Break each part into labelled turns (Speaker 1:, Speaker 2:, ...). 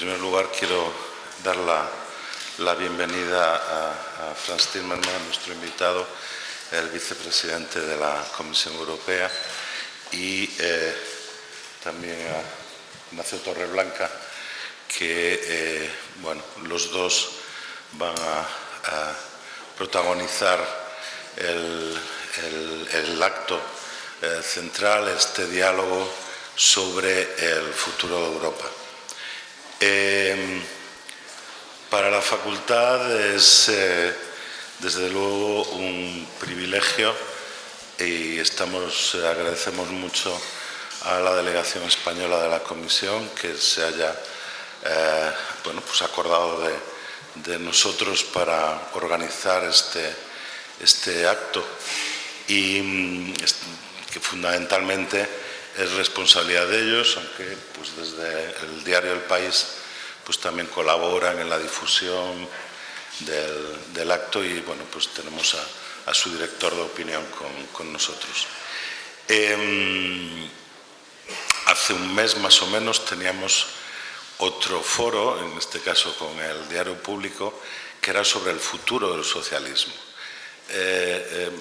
Speaker 1: primer lugar, quiero dar la bienvenida a Frans Timmermans, nuestro invitado, el vicepresidente de la Comisión Europea, y también a Ignacio Torreblanca, que los dos van a protagonizar el acto central, este diálogo sobre el futuro de Europa. Para la facultad es desde luego un privilegio y agradecemos mucho a la delegación española de la Comisión que se haya acordado de nosotros para organizar este acto, y que fundamentalmente es responsabilidad de ellos, aunque desde el diario El País también colaboran en la difusión del acto, y tenemos a su director de opinión con nosotros. Hace un mes más o menos teníamos otro foro, en este caso con el Diario Público, que era sobre el futuro del socialismo.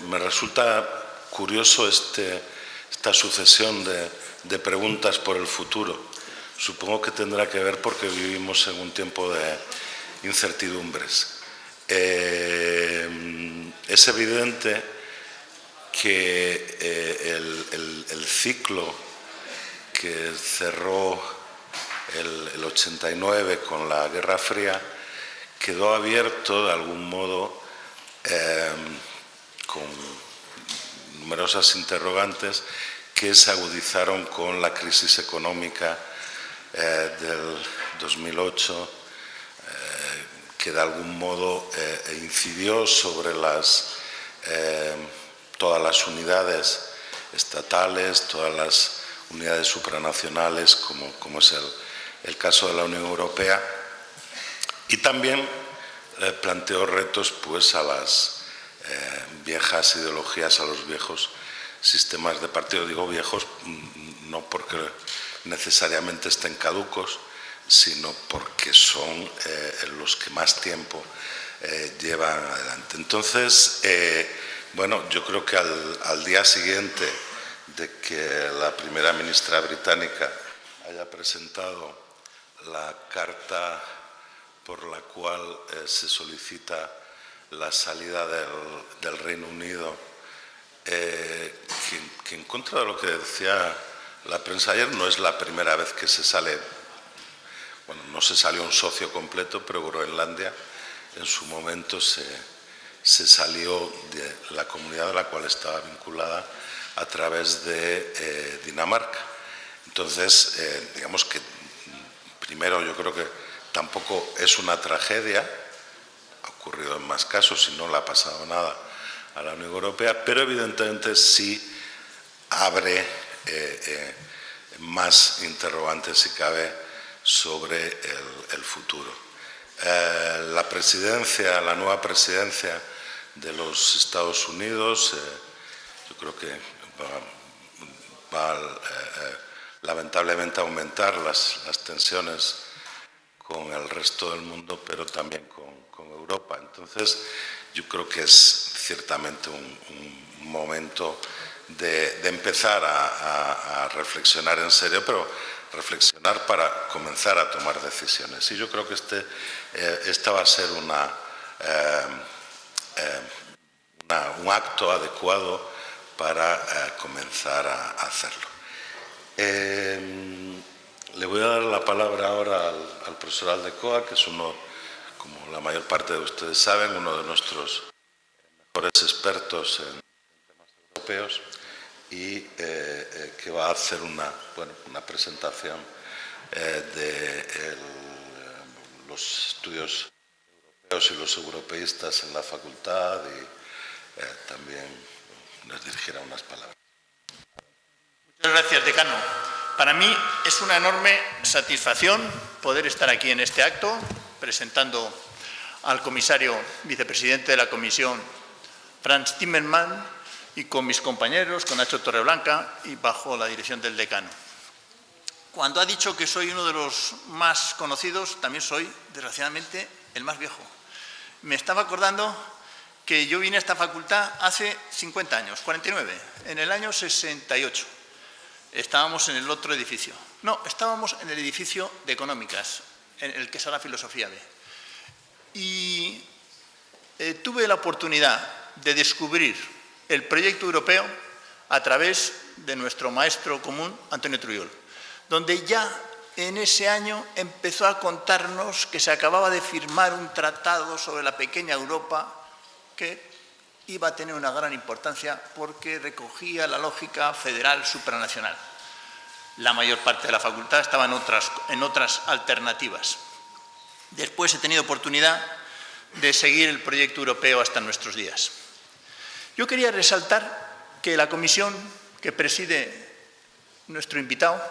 Speaker 1: Me resulta curioso esta sucesión de preguntas por el futuro. Supongo que tendrá que ver porque vivimos en un tiempo de incertidumbres. Es evidente que el ciclo que cerró el 89 con la Guerra Fría quedó abierto de algún modo con numerosas interrogantes que se agudizaron con la crisis económica del 2008, que de algún modo incidió sobre todas las unidades estatales, todas las unidades supranacionales, como es el caso de la Unión Europea, y también planteó retos a las viejas ideologías, a los viejos sistemas de partido. Digo viejos no porque necesariamente estén caducos, sino porque son los que más tiempo llevan adelante. Entonces, yo creo que al día siguiente de que la primera ministra británica haya presentado la carta por la cual se solicita la salida del Reino Unido, que en contra de lo que decía la prensa ayer, no es la primera vez que se sale. No se salió un socio completo, pero Groenlandia en su momento se salió de la comunidad a la cual estaba vinculada a través de Dinamarca. Entonces, digamos que primero yo creo que tampoco es una tragedia, ha ocurrido en más casos y no le ha pasado nada a la Unión Europea, pero evidentemente sí abre más interrogantes, si cabe, sobre el futuro. La nueva presidencia de los Estados Unidos, yo creo que va lamentablemente a aumentar las tensiones con el resto del mundo, pero también con Europa. Entonces, yo creo que es ciertamente un momento de empezar a reflexionar en serio, pero reflexionar para comenzar a tomar decisiones. Y yo creo que esta va a ser un acto adecuado para comenzar a hacerlo. Le voy a dar la palabra ahora al profesor Aldecoa, que es como la mayor parte de ustedes saben, uno de nuestros mejores expertos en temas europeos, y que va a hacer una presentación de los estudios europeos y los europeístas en la facultad, y también nos dirigirá unas palabras.
Speaker 2: Muchas gracias, decano. Para mí es una enorme satisfacción poder estar aquí en este acto presentando al comisario vicepresidente de la Comisión, Frans Timmermans, y con mis compañeros, con Nacho Torreblanca y bajo la dirección del decano. cuando ha dicho que soy uno de los más conocidos, también soy, desgraciadamente, el más viejo. Me estaba acordando que yo vine a esta facultad hace 50 años, 49, en el año 68. Estábamos en el otro edificio. No, estábamos en el edificio de Económicas, en el que es ahora Filosofía B. Y tuve la oportunidad de descubrir el proyecto europeo a través de nuestro maestro común, Antonio Trujillo, donde ya en ese año empezó a contarnos que se acababa de firmar un tratado sobre la pequeña Europa que iba a tener una gran importancia porque recogía la lógica federal supranacional. La mayor parte de la facultad estaba en otras alternativas. Después he tenido oportunidad de seguir el proyecto europeo hasta nuestros días. Yo quería resaltar que la comisión que preside nuestro invitado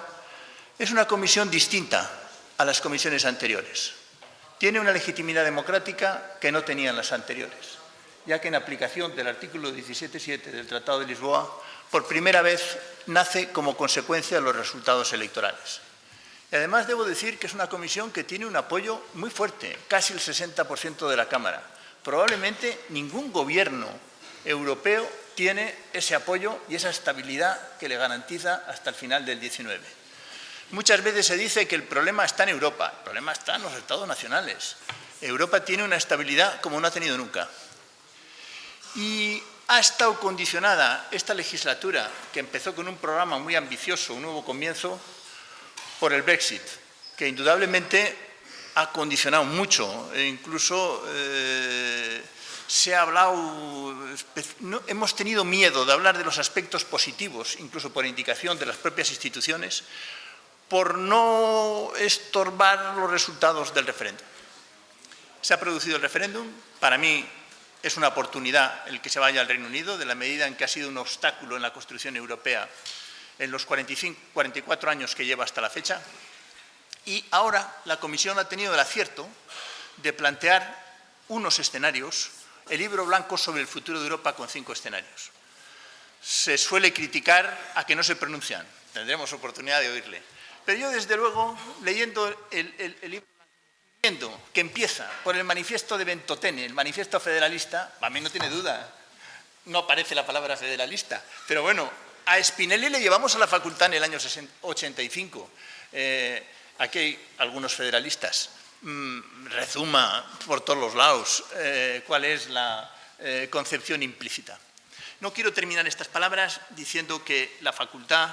Speaker 2: es una comisión distinta a las comisiones anteriores. Tiene una legitimidad democrática que no tenían las anteriores, ya que en aplicación del artículo 17.7 del Tratado de Lisboa, por primera vez nace como consecuencia de los resultados electorales. Y además debo decir que es una comisión que tiene un apoyo muy fuerte, casi el 60% de la Cámara. Probablemente ningún gobierno europeo tiene ese apoyo y esa estabilidad que le garantiza hasta el final del 19. Muchas veces se dice que el problema está en Europa, el problema está en los estados nacionales. Europa tiene una estabilidad como no ha tenido nunca. Y ha estado condicionada esta legislatura, que empezó con un programa muy ambicioso, un nuevo comienzo, por el Brexit, que indudablemente ha condicionado mucho. E incluso se ha hablado, hemos tenido miedo de hablar de los aspectos positivos, incluso por indicación de las propias instituciones, por no estorbar los resultados del referéndum. Se ha producido el referéndum. Para mí es una oportunidad el que se vaya al Reino Unido, de la medida en que ha sido un obstáculo en la construcción europea en los 44 años que lleva hasta la fecha. Y ahora la Comisión ha tenido el acierto de plantear unos escenarios, el libro blanco sobre el futuro de Europa con 5 escenarios. Se suele criticar a que no se pronuncian, tendremos oportunidad de oírle. Pero yo, desde luego, leyendo el libro, viendo que empieza por el manifiesto de Ventotene, el manifiesto federalista, a mí no tiene duda, no aparece la palabra federalista, pero bueno, a Spinelli le llevamos a la facultad en el año 85. Aquí hay algunos federalistas. Rezuma por todos los lados cuál es la concepción implícita. No quiero terminar estas palabras diciendo que la facultad,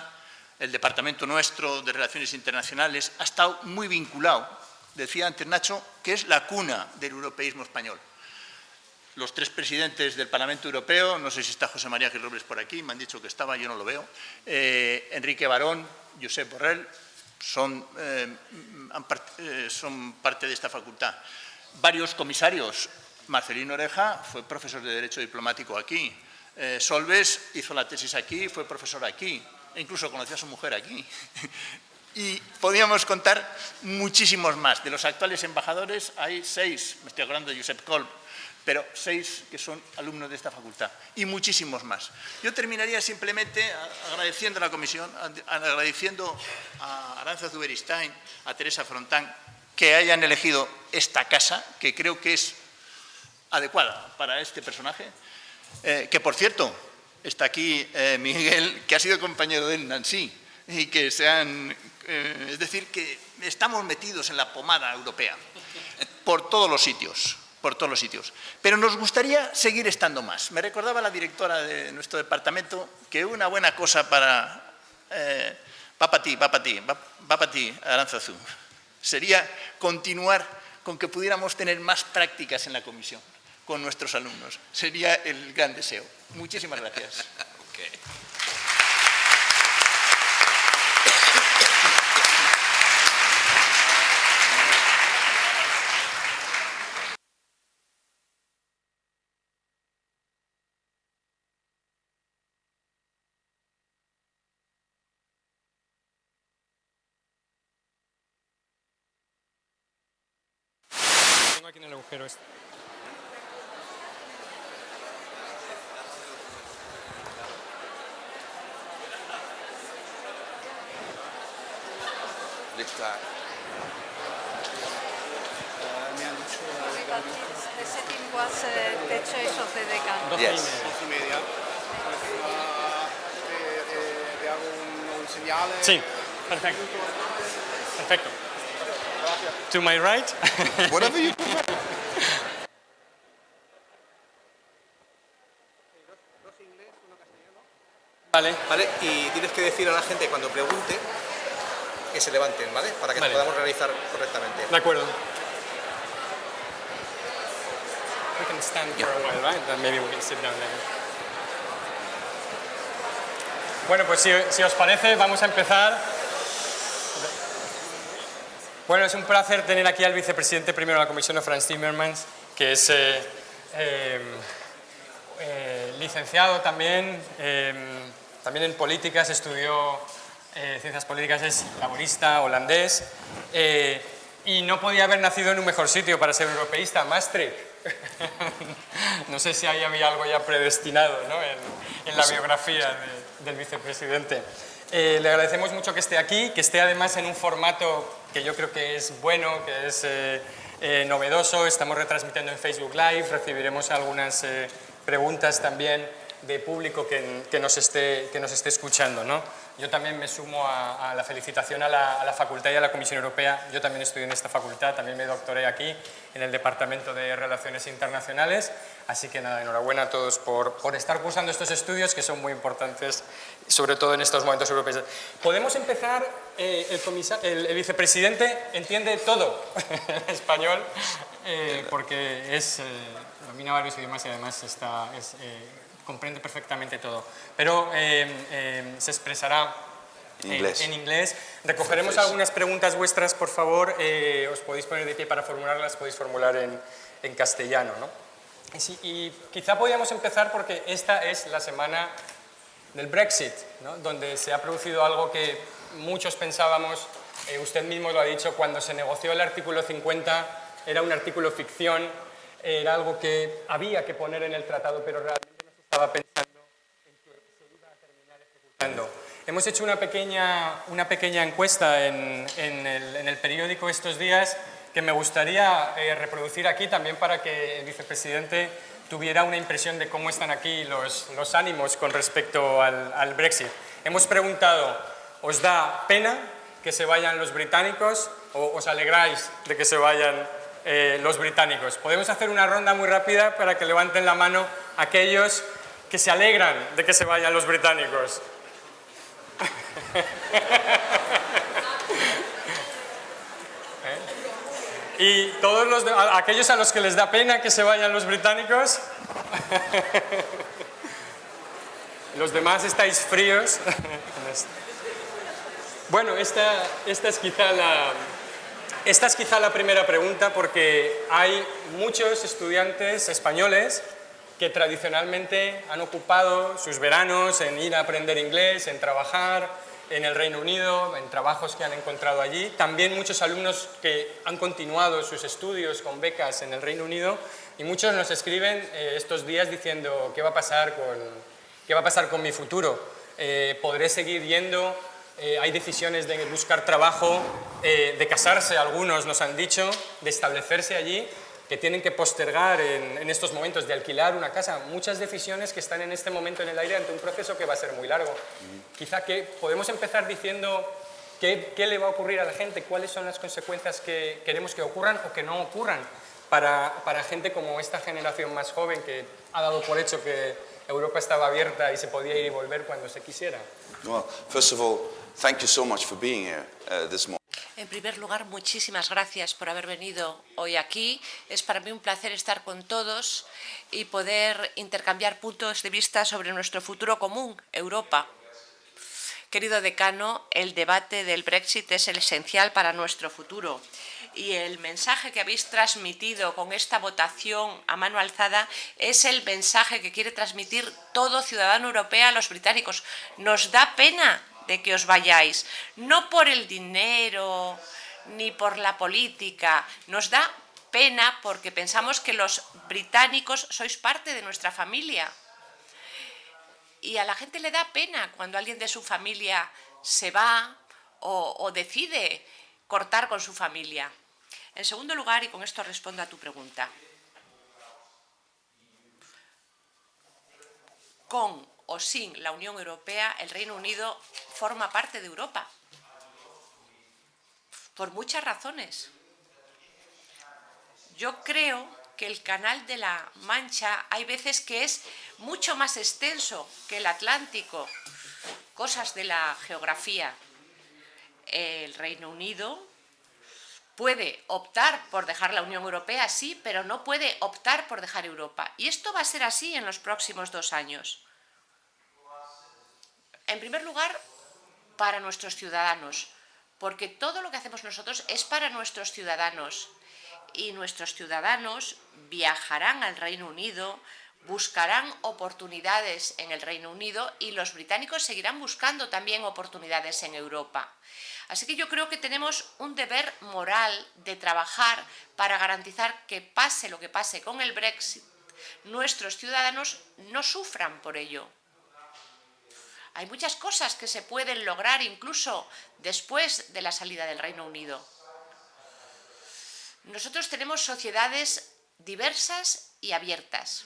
Speaker 2: el departamento nuestro de Relaciones Internacionales, ha estado muy vinculado, decía antes Nacho, que es la cuna del europeísmo español. Los 3 presidentes del Parlamento Europeo, no sé si está José María Gil Robles por aquí, me han dicho que estaba, yo no lo veo, Enrique Barón, Josep Borrell, son parte de esta facultad. Varios comisarios, Marcelino Oreja fue profesor de Derecho Diplomático aquí, Solbes hizo la tesis aquí, fue profesor aquí, e incluso conoció a su mujer aquí. Y podíamos contar muchísimos más. De los actuales embajadores hay 6, me estoy acordando de Josep Kolb, pero 6 que son alumnos de esta facultad, y muchísimos más. Yo terminaría simplemente agradeciendo a la comisión, agradeciendo a Arantzazu Beristain, a Teresa Frontán, que hayan elegido esta casa, que creo que es adecuada para este personaje, que por cierto, está aquí Miguel, que ha sido compañero de él en Nancy, y que es decir, que estamos metidos en la pomada europea, por todos los sitios. Pero nos gustaría seguir estando más. Me recordaba la directora de nuestro departamento que una buena cosa para... va para ti, Arantzazu. Sería continuar con que pudiéramos tener más prácticas en la comisión con nuestros alumnos. Sería el gran deseo. Muchísimas gracias.
Speaker 3: Okay.
Speaker 4: Aquí en el agujero este.
Speaker 3: that. Me han dicho
Speaker 5: The setting was the choice of the decan.
Speaker 3: Yes. 12:30. Te hago un señal.
Speaker 4: Sí, perfecto. Perfecto. To my right.
Speaker 3: Whatever you
Speaker 4: Vale.
Speaker 6: ¿Vale? Y tienes que decir a la gente cuando pregunte que se levanten, ¿vale? Para que
Speaker 4: Vale.
Speaker 6: lo podamos realizar correctamente.
Speaker 4: De acuerdo. We can stand for a while, right? Then maybe we can sit down later. Bueno, pues si os parece, vamos a empezar. Bueno, es un placer tener aquí al vicepresidente primero de la Comisión, Frans Timmermans, que es licenciado también, también en políticas, estudió ciencias políticas, es laborista holandés y no podía haber nacido en un mejor sitio para ser europeísta, Maastricht. No sé si ahí había algo ya predestinado, ¿no? en la biografía del vicepresidente. Le agradecemos mucho que esté aquí, que esté además en un formato que yo creo que es bueno, que es novedoso. Estamos retransmitiendo en Facebook Live, recibiremos algunas preguntas también de público que nos esté escuchando, ¿no? Yo también me sumo a la felicitación a la facultad y a la Comisión Europea. Yo también estudié en esta facultad, también me doctoré aquí en el Departamento de Relaciones Internacionales. Así que nada, enhorabuena a todos por estar cursando estos estudios que son muy importantes, sobre todo en estos momentos europeos. Podemos empezar, el vicepresidente entiende todo en español, porque domina varios idiomas y además comprende perfectamente todo, pero se expresará en inglés. Recogeremos algunas preguntas vuestras, por favor, os podéis poner de pie para formularlas, podéis formular en castellano, ¿no? Y quizá podríamos empezar porque esta es la semana del Brexit, ¿no? Donde se ha producido algo que muchos pensábamos, usted mismo lo ha dicho, cuando se negoció el artículo 50 era un artículo ficción, era algo que había que poner en el tratado, pero realmente no se estaba pensando en que se iba a terminar ejecutando. Hemos hecho una pequeña encuesta en el periódico estos días que me gustaría reproducir aquí también para que el vicepresidente tuviera una impresión de cómo están aquí los ánimos con respecto al Brexit. Hemos preguntado, ¿os da pena que se vayan los británicos o os alegráis de que se vayan los británicos? Podemos hacer una ronda muy rápida para que levanten la mano aquellos que se alegran de que se vayan los británicos. Y todos aquellos a los que les da pena que se vayan los británicos. Los demás estáis fríos. Bueno, esta es quizá la primera pregunta, porque hay muchos estudiantes españoles que tradicionalmente han ocupado sus veranos en ir a aprender inglés, en trabajar en el Reino Unido, en trabajos que han encontrado allí. También muchos alumnos que han continuado sus estudios con becas en el Reino Unido, y muchos nos escriben estos días diciendo ¿qué va a pasar con mi futuro? ¿Podré seguir yendo? Hay decisiones de buscar trabajo, de casarse, algunos nos han dicho, de establecerse allí, que tienen que postergar en estos momentos, de alquilar una casa. Muchas decisiones que están en este momento en el aire ante un proceso que va a ser muy largo. Quizá que podemos empezar diciendo qué le va a ocurrir a la gente, cuáles son las consecuencias que queremos que ocurran o que no ocurran para gente como esta generación más joven que ha dado por hecho que Europa estaba abierta y se podía ir y volver cuando se quisiera.
Speaker 7: Well, first of all, thank you so much for being here this morning.
Speaker 8: En primer lugar, muchísimas gracias por haber venido hoy aquí. Es para mí un placer estar con todos y poder intercambiar puntos de vista sobre nuestro futuro común, Europa. Querido decano, el debate del Brexit es el esencial para nuestro futuro. Y el mensaje que habéis transmitido con esta votación a mano alzada es el mensaje que quiere transmitir todo ciudadano europeo a los británicos. Nos da pena de que os vayáis, no por el dinero ni por la política, nos da pena porque pensamos que los británicos sois parte de nuestra familia. Y a la gente le da pena cuando alguien de su familia se va o decide cortar con su familia. En segundo lugar, y con esto respondo a tu pregunta, con o sin la Unión Europea, el Reino Unido forma parte de Europa, por muchas razones. Yo creo que el Canal de la Mancha hay veces que es mucho más extenso que el Atlántico, cosas de la geografía. El Reino Unido puede optar por dejar la Unión Europea, sí, pero no puede optar por dejar Europa. Y esto va a ser así en los próximos 2 años. En primer lugar, para nuestros ciudadanos, porque todo lo que hacemos nosotros es para nuestros ciudadanos. Y nuestros ciudadanos viajarán al Reino Unido, buscarán oportunidades en el Reino Unido y los británicos seguirán buscando también oportunidades en Europa. Así que yo creo que tenemos un deber moral de trabajar para garantizar que pase lo que pase con el Brexit, nuestros ciudadanos no sufran por ello. Hay muchas cosas que se pueden lograr incluso después de la salida del Reino Unido. Nosotros tenemos sociedades diversas y abiertas.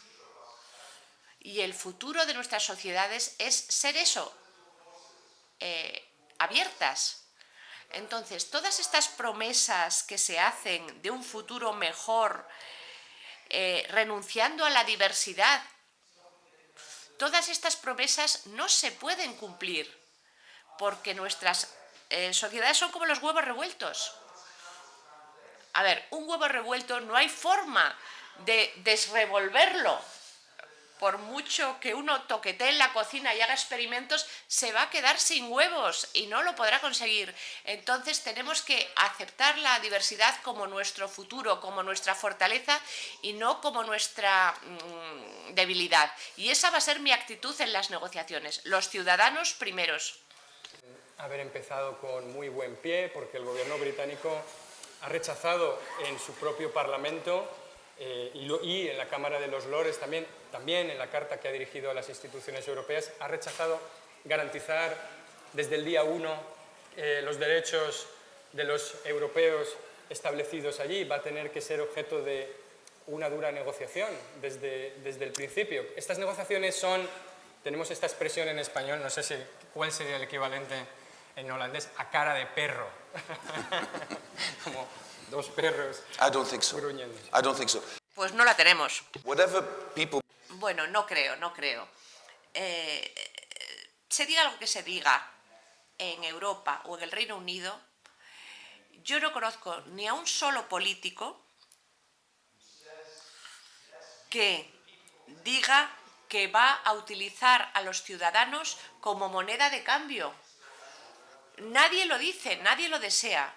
Speaker 8: Y el futuro de nuestras sociedades es ser eso, abiertas. Entonces, todas estas promesas que se hacen de un futuro mejor, renunciando a la diversidad, todas estas promesas no se pueden cumplir porque nuestras sociedades son como los huevos revueltos. A ver, un huevo revuelto no hay forma de desrevolverlo. Por mucho que uno toquetee en la cocina y haga experimentos, se va a quedar sin huevos y no lo podrá conseguir. Entonces tenemos que aceptar la diversidad como nuestro futuro, como nuestra fortaleza y no como nuestra debilidad. Y esa va a ser mi actitud en las negociaciones. Los ciudadanos primeros.
Speaker 4: Haber empezado con muy buen pie, porque el gobierno británico ha rechazado en su propio Parlamento y en la Cámara de los Lores también en la carta que ha dirigido a las instituciones europeas, ha rechazado garantizar desde el día 1 los derechos de los europeos establecidos allí. Va a tener que ser objeto de una dura negociación desde el principio. Estas negociaciones son, tenemos esta expresión en español, no sé cuál sería el equivalente en holandés, a cara de perro. Como dos perros gruñendo.
Speaker 7: I don't think so.
Speaker 8: Pues no la tenemos.
Speaker 7: Whatever people...
Speaker 8: Bueno, no creo. Se diga lo que se diga en Europa o en el Reino Unido, yo no conozco ni a un solo político que diga que va a utilizar a los ciudadanos como moneda de cambio. Nadie lo dice, nadie lo desea.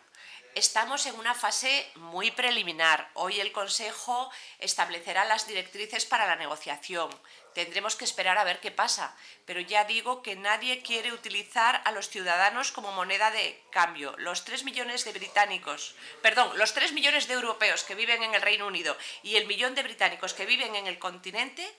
Speaker 8: Estamos en una fase muy preliminar. Hoy el Consejo establecerá las directrices para la negociación. Tendremos que esperar a ver qué pasa. Pero ya digo que nadie quiere utilizar a los ciudadanos como moneda de cambio. Los 3 millones de los 3 millones de europeos que viven en el Reino Unido y el 1 millón de británicos que viven en el continente,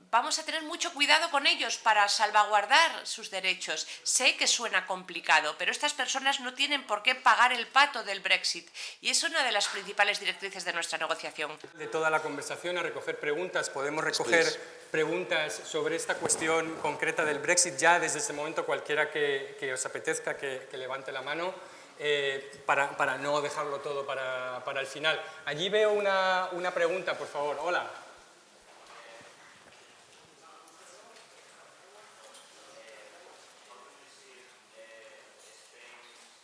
Speaker 8: vamos a tener mucho cuidado con ellos para salvaguardar sus derechos. Sé que suena complicado, pero estas personas no tienen por qué pagar el pato del Brexit. Y es una de las principales directrices de nuestra negociación.
Speaker 4: De toda la conversación a recoger preguntas. Podemos recoger preguntas sobre esta cuestión concreta del Brexit ya desde este momento. Cualquiera que os apetezca que levante la mano para no dejarlo todo para el final. Allí veo una pregunta, por favor. Hola.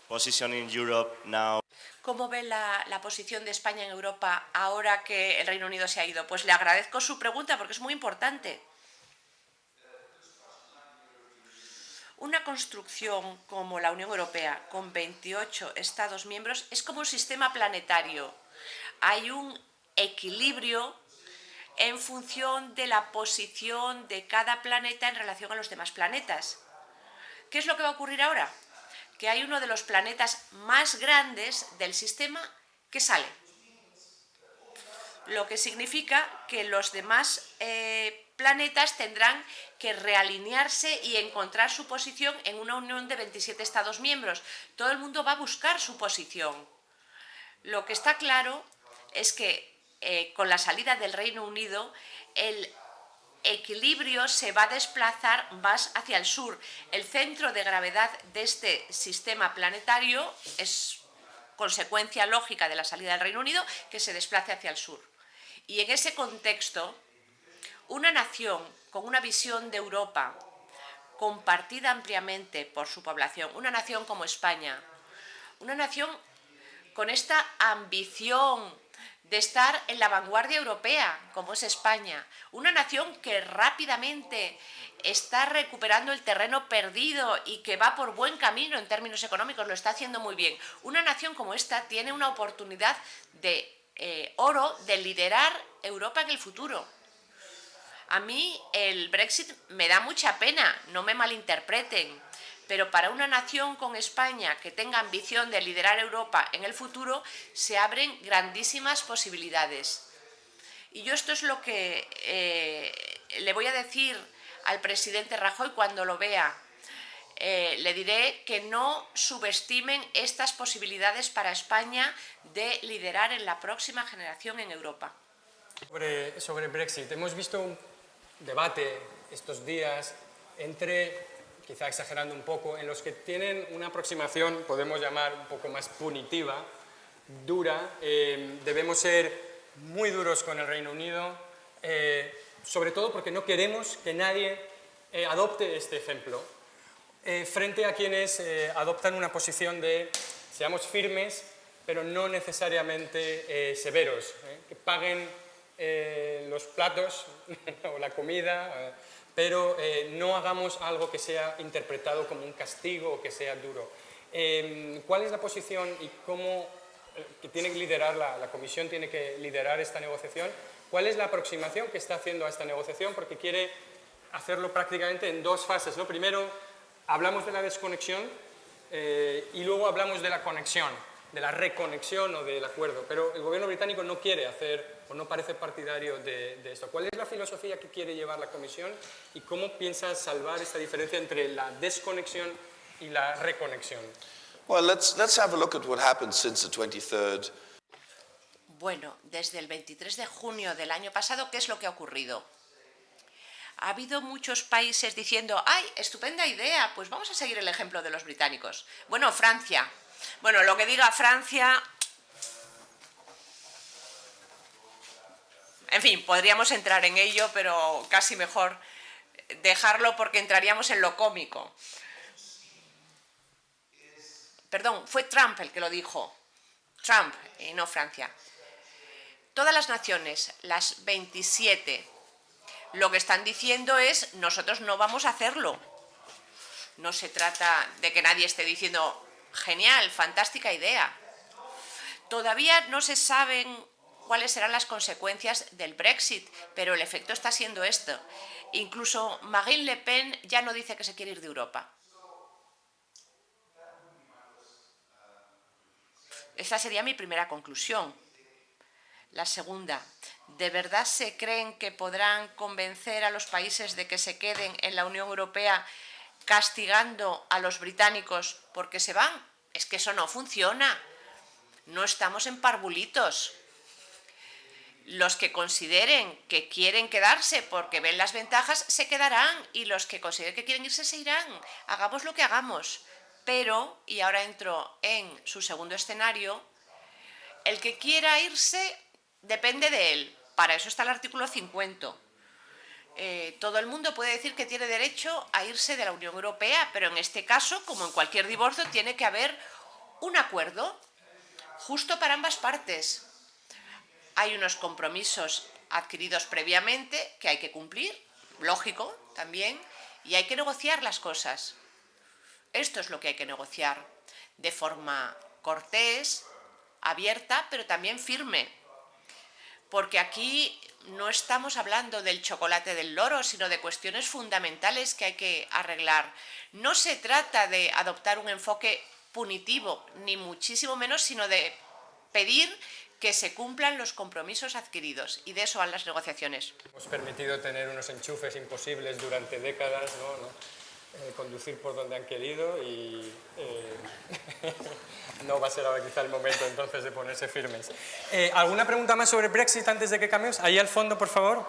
Speaker 9: Position in Europe now.
Speaker 8: ¿Cómo ve la posición de España en Europa ahora que el Reino Unido se ha ido? Pues le agradezco su pregunta porque es muy importante. Una construcción como la Unión Europea, con 28 Estados miembros, es como un sistema planetario. Hay un equilibrio en función de la posición de cada planeta en relación a los demás planetas. ¿Qué es lo que va a ocurrir ahora? Que hay uno de los planetas más grandes del sistema que sale. lo que significa que los demás planetas tendrán que realinearse y encontrar su posición en una unión de 27 Estados miembros. Todo el mundo va a buscar su posición. Lo que está claro es que con la salida del Reino Unido, el equilibrio se va a desplazar más hacia el sur. El centro de gravedad de este sistema planetario es consecuencia lógica de la salida del Reino Unido, que se desplace hacia el sur. Y en ese contexto, una nación con una visión de Europa compartida ampliamente por su población, una nación como España, una nación con esta ambición de estar en la vanguardia europea, como es España, una nación que rápidamente está recuperando el terreno perdido y que va por buen camino en términos económicos, lo está haciendo muy bien. Una nación como esta tiene una oportunidad de oro de liderar Europa en el futuro. A mí el Brexit me da mucha pena, no me malinterpreten, pero para una nación con España que tenga ambición de liderar Europa en el futuro, se abren grandísimas posibilidades. Y yo esto es lo que le voy a decir al presidente Rajoy cuando lo vea. Le diré que no subestimen estas posibilidades para España de liderar en la próxima generación en Europa.
Speaker 4: Sobre Brexit, hemos visto un debate estos días entre, quizá exagerando un poco, en los que tienen una aproximación, podemos llamar un poco más punitiva, dura. Debemos ser muy duros con el Reino Unido, sobre todo porque no queremos que nadie adopte este ejemplo, frente a quienes adoptan una posición de seamos firmes, pero no necesariamente severos, que paguen los platos o la comida, pero no hagamos algo que sea interpretado como un castigo o que sea duro. ¿Cuál es la posición y cómo que tiene que liderar la Comisión, tiene que liderar esta negociación? ¿Cuál es la aproximación que está haciendo a esta negociación? Porque quiere hacerlo prácticamente en dos fases, ¿no? Primero hablamos de la desconexión y luego hablamos de la conexión, de la reconexión o del acuerdo, pero el gobierno británico no quiere hacer o no parece partidario de esto. ¿Cuál es la filosofía que quiere llevar la Comisión y cómo piensa salvar esta diferencia entre la desconexión y la reconexión?
Speaker 7: Well, let's have a look at what happened since the 23rd.
Speaker 8: Bueno, desde el 23 de junio del año pasado, ¿qué es lo que ha ocurrido? Ha habido muchos países diciendo, ¡ay, estupenda idea! Pues vamos a seguir el ejemplo de los británicos. Bueno, Francia. Bueno, lo que diga Francia... En fin, podríamos entrar en ello, pero casi mejor dejarlo porque entraríamos en lo cómico. Perdón, fue Trump el que lo dijo. Trump y no Francia. Todas las naciones, las 27, lo que están diciendo es nosotros no vamos a hacerlo. No se trata de que nadie esté diciendo genial, fantástica idea. Todavía no se saben cuáles serán las consecuencias del Brexit, pero el efecto está siendo esto. Incluso Marine Le Pen ya no dice que se quiere ir de Europa. Esta sería mi primera conclusión. La segunda, ¿de verdad se creen que podrán convencer a los países de que se queden en la Unión Europea castigando a los británicos porque se van? Es que eso no funciona. No estamos en parvulitos. Los que consideren que quieren quedarse porque ven las ventajas se quedarán y los que consideren que quieren irse se irán. Hagamos lo que hagamos. Pero, y ahora entro en su segundo escenario, el que quiera irse depende de él. Para eso está el artículo 50. Todo el mundo puede decir que tiene derecho a irse de la Unión Europea, pero en este caso, como en cualquier divorcio, tiene que haber un acuerdo justo para ambas partes. Hay unos compromisos adquiridos previamente que hay que cumplir, lógico también, y hay que negociar las cosas. Esto es lo que hay que negociar, de forma cortés, abierta, pero también firme. Porque aquí no estamos hablando del chocolate del loro, sino de cuestiones fundamentales que hay que arreglar. No se trata de adoptar un enfoque punitivo, ni muchísimo menos, sino de pedir que se cumplan los compromisos adquiridos, y de eso van las negociaciones.
Speaker 4: Hemos permitido tener unos enchufes imposibles durante décadas, conducir por donde han querido y no va a ser ahora quizá el momento entonces de ponerse firmes. ¿Alguna pregunta más sobre Brexit antes de que cambiemos? Ahí al fondo, por favor.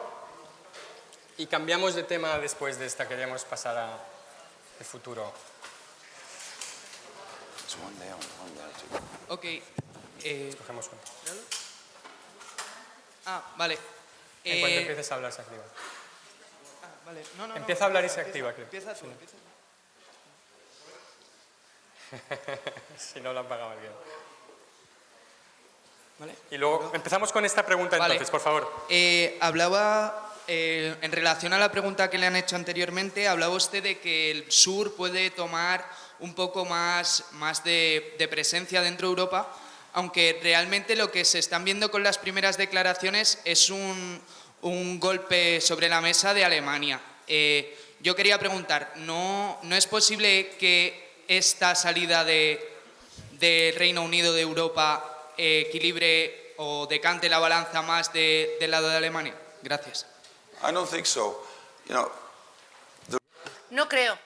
Speaker 4: Y cambiamos de tema después de esta, queríamos pasar al futuro.
Speaker 10: Ok.
Speaker 4: Cogemos uno.
Speaker 10: Vale.
Speaker 4: En cuanto empieces a hablar se activa.
Speaker 10: Vale.
Speaker 4: Empieza a hablar y se activa, creo.
Speaker 10: Empieza tú.
Speaker 4: Si no, lo han pagado alguien.
Speaker 10: Vale.
Speaker 4: Y luego empezamos con esta pregunta entonces, por favor.
Speaker 10: Hablaba, en relación a la pregunta que le han hecho anteriormente, hablaba usted de que el sur puede tomar un poco más de presencia dentro de Europa, aunque realmente lo que se están viendo con las primeras declaraciones es un golpe sobre la mesa de Alemania. Yo quería preguntar, ¿no es posible que esta salida del Reino Unido de Europa equilibre o decante la balanza más del lado de Alemania? Gracias.
Speaker 7: I don't think so.
Speaker 8: No creo,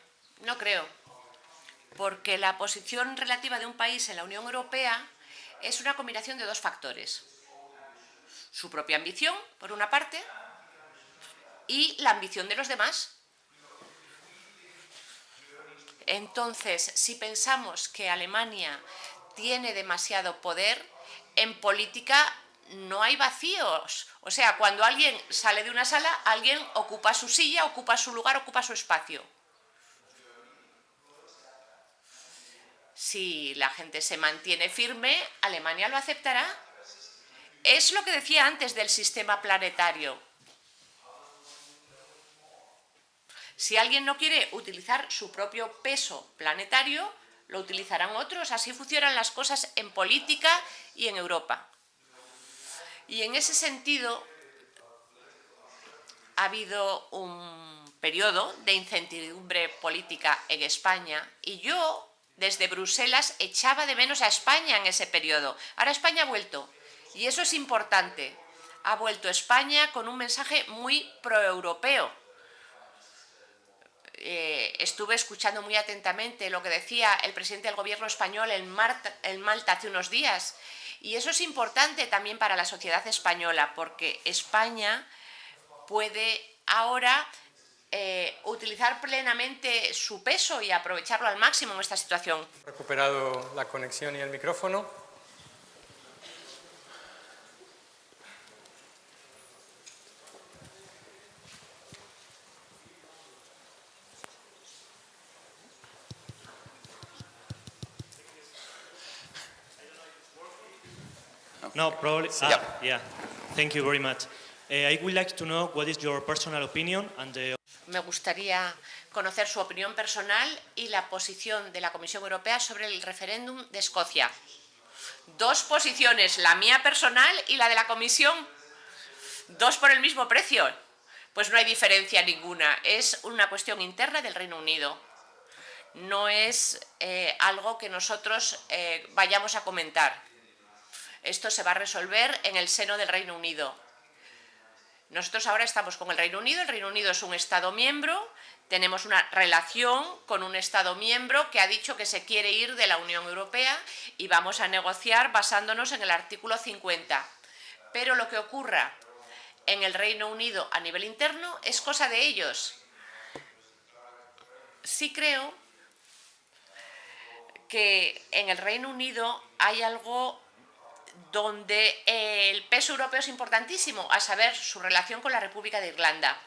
Speaker 8: porque la posición relativa de un país en la Unión Europea es una combinación de dos factores. Su propia ambición, por una parte, y la ambición de los demás. Entonces, si pensamos que Alemania tiene demasiado poder, en política no hay vacíos. O sea, cuando alguien sale de una sala, alguien ocupa su silla, ocupa su lugar, ocupa su espacio. Si la gente se mantiene firme, Alemania lo aceptará. Es lo que decía antes del sistema planetario. Si alguien no quiere utilizar su propio peso planetario, lo utilizarán otros. Así funcionan las cosas en política y en Europa. Y en ese sentido, ha habido un periodo de incertidumbre política en España y yo, desde Bruselas, echaba de menos a España en ese periodo. Ahora España ha vuelto y eso es importante. Ha vuelto España con un mensaje muy proeuropeo. Estuve escuchando muy atentamente lo que decía el presidente del gobierno español en Malta hace unos días. Y eso es importante también para la sociedad española, porque España puede ahora utilizar plenamente su peso y aprovecharlo al máximo en esta situación.
Speaker 4: Recuperado la conexión y el micrófono.
Speaker 9: No, probably. Yeah. Thank you very much. I would like to know what is your personal opinion and
Speaker 8: Me gustaría conocer su opinión personal y la posición de la Comisión Europea sobre el referéndum de Escocia. Dos posiciones, la mía personal y la de la Comisión. Dos por el mismo precio. Pues no hay diferencia ninguna. Es una cuestión interna del Reino Unido. No es algo que nosotros vayamos a comentar. Esto se va a resolver en el seno del Reino Unido. Nosotros ahora estamos con el Reino Unido es un Estado miembro, tenemos una relación con un Estado miembro que ha dicho que se quiere ir de la Unión Europea y vamos a negociar basándonos en el artículo 50. Pero lo que ocurra en el Reino Unido a nivel interno es cosa de ellos. Sí creo que en el Reino Unido hay algo donde el peso europeo es importantísimo, a saber, su relación con la República de Irlanda.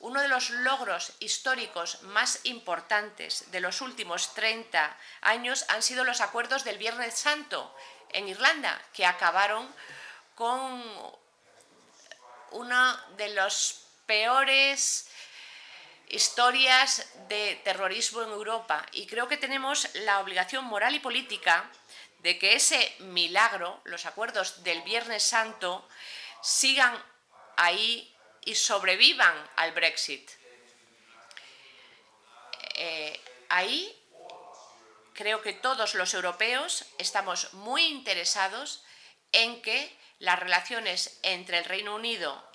Speaker 8: Uno de los logros históricos más importantes de los últimos 30 años han sido los acuerdos del Viernes Santo en Irlanda, que acabaron con una de las peores historias de terrorismo en Europa. Y creo que tenemos la obligación moral y política de que ese milagro, los acuerdos del Viernes Santo, sigan ahí y sobrevivan al Brexit. Ahí creo que todos los europeos estamos muy interesados en que las relaciones entre el Reino Unido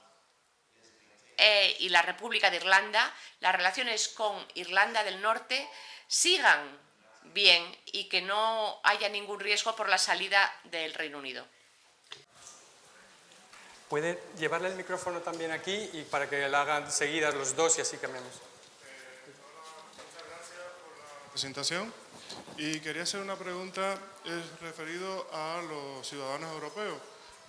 Speaker 8: y la República de Irlanda, las relaciones con Irlanda del Norte, sigan bien y que no haya ningún riesgo por la salida del Reino Unido.
Speaker 4: ¿Puede llevarle el micrófono también aquí y para que la hagan seguidas los dos y así cambiamos?
Speaker 11: Presentación y quería hacer una pregunta referido a los ciudadanos europeos.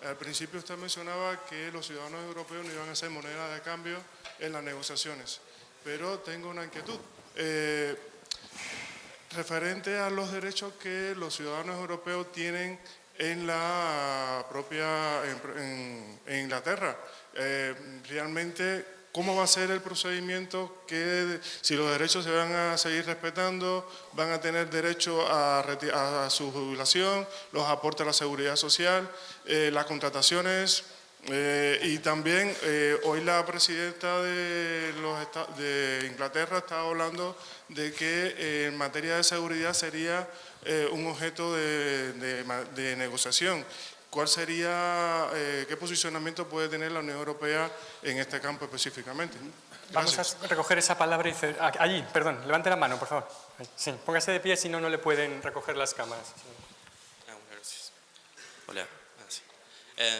Speaker 11: Al principio usted mencionaba que los ciudadanos europeos no iban a ser moneda de cambio en las negociaciones, pero tengo una inquietud referente a los derechos que los ciudadanos europeos tienen en la propia en Inglaterra. Realmente, ¿cómo va a ser el procedimiento? Que si los derechos se van a seguir respetando, van a tener derecho a su jubilación, los aportes a la seguridad social, las contrataciones, y también hoy la presidenta de Inglaterra estaba hablando de que en materia de seguridad sería un objeto de negociación. ¿Cuál sería, qué posicionamiento puede tener la Unión Europea en este campo específicamente? Gracias.
Speaker 4: Vamos a recoger esa palabra y allí, perdón, levante la mano, por favor. Sí, póngase de pie, si no, no le pueden recoger las cámaras.
Speaker 12: Hola.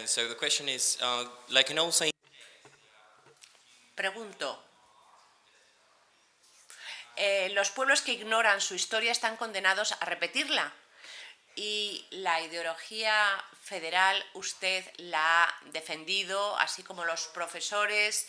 Speaker 12: So the question is, like in all saying...
Speaker 8: Pregunto. Los pueblos que ignoran su historia están condenados a repetirla. Y la ideología federal usted la ha defendido, así como los profesores.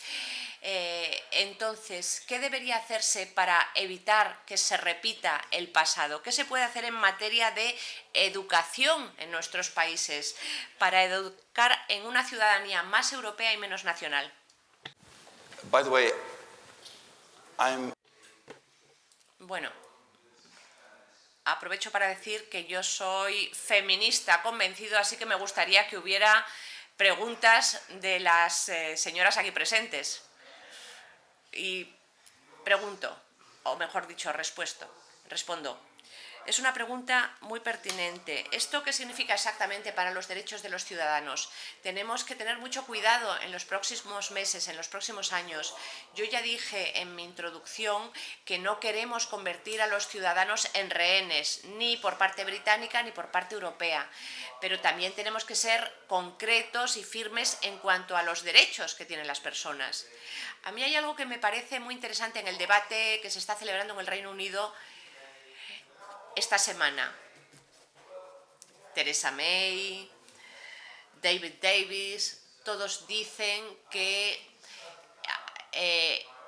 Speaker 8: Entonces, ¿qué debería hacerse para evitar que se repita el pasado? ¿Qué se puede hacer en materia de educación en nuestros países para educar en una ciudadanía más europea y menos nacional?
Speaker 7: By the way,
Speaker 8: Bueno, aprovecho para decir que yo soy feminista convencido, así que me gustaría que hubiera preguntas de las señoras aquí presentes. Y pregunto, o mejor dicho, respondo. Es una pregunta muy pertinente. ¿Esto qué significa exactamente para los derechos de los ciudadanos? Tenemos que tener mucho cuidado en los próximos meses, en los próximos años. Yo ya dije en mi introducción que no queremos convertir a los ciudadanos en rehenes, ni por parte británica ni por parte europea. Pero también tenemos que ser concretos y firmes en cuanto a los derechos que tienen las personas. A mí hay algo que me parece muy interesante en el debate que se está celebrando en el Reino Unido esta semana. Theresa May, David Davis, todos dicen que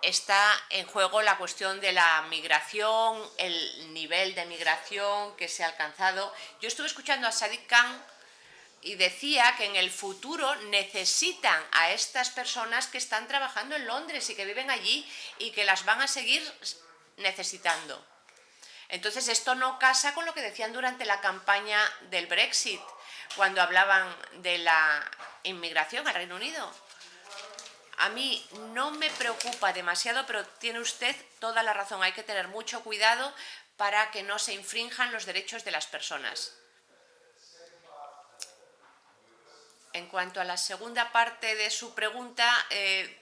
Speaker 8: está en juego la cuestión de la migración, el nivel de migración que se ha alcanzado. Yo estuve escuchando a Sadiq Khan y decía que en el futuro necesitan a estas personas que están trabajando en Londres y que viven allí y que las van a seguir necesitando. Entonces, esto no casa con lo que decían durante la campaña del Brexit, cuando hablaban de la inmigración al Reino Unido. A mí no me preocupa demasiado, pero tiene usted toda la razón. Hay que tener mucho cuidado para que no se infrinjan los derechos de las personas. En cuanto a la segunda parte de su pregunta,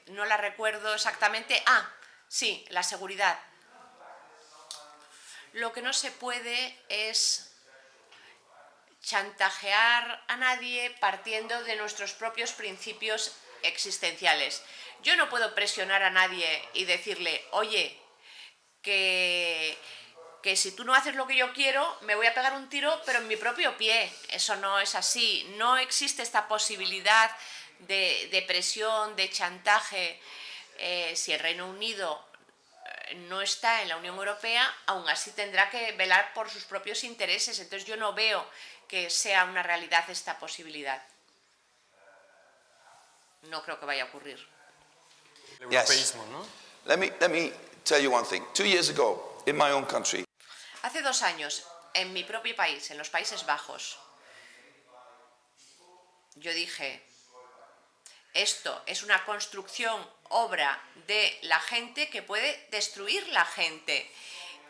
Speaker 8: no la recuerdo exactamente. Sí, la seguridad. Lo que no se puede es chantajear a nadie partiendo de nuestros propios principios existenciales. Yo no puedo presionar a nadie y decirle, oye, que si tú no haces lo que yo quiero, me voy a pegar un tiro, pero en mi propio pie. Eso no es así. No existe esta posibilidad de presión, de chantaje. Si el Reino Unido no está en la Unión Europea, aún así tendrá que velar por sus propios intereses. Entonces yo no veo que sea una realidad esta posibilidad. No creo que vaya a ocurrir.
Speaker 4: El europeísmo, ¿no?
Speaker 7: Let me tell you one thing. 2 years ago, in my own country,
Speaker 8: Hace 2 años, en mi propio país, en los Países Bajos, yo dije, esto es una construcción, obra de la gente que puede destruir la gente.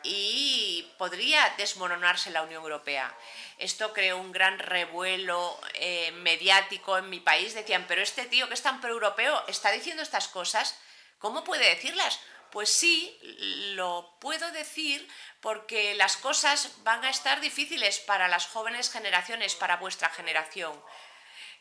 Speaker 8: y podría desmoronarse la Unión Europea. Esto creó un gran revuelo mediático en mi país. Decían, pero este tío que es tan proeuropeo está diciendo estas cosas, ¿cómo puede decirlas? Pues sí, lo puedo decir porque las cosas van a estar difíciles para las jóvenes generaciones, para vuestra generación.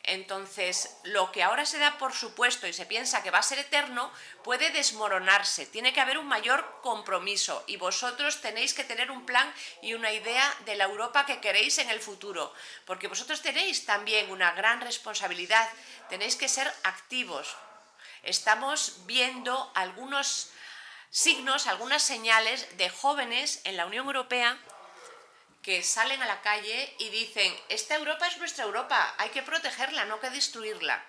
Speaker 8: Entonces, lo que ahora se da por supuesto y se piensa que va a ser eterno, puede desmoronarse. Tiene que haber un mayor compromiso y vosotros tenéis que tener un plan y una idea de la Europa que queréis en el futuro, porque vosotros tenéis también una gran responsabilidad, tenéis que ser activos. Estamos viendo algunos signos, algunas señales de jóvenes en la Unión Europea que salen a la calle y dicen, esta Europa es nuestra Europa, hay que protegerla, no que destruirla.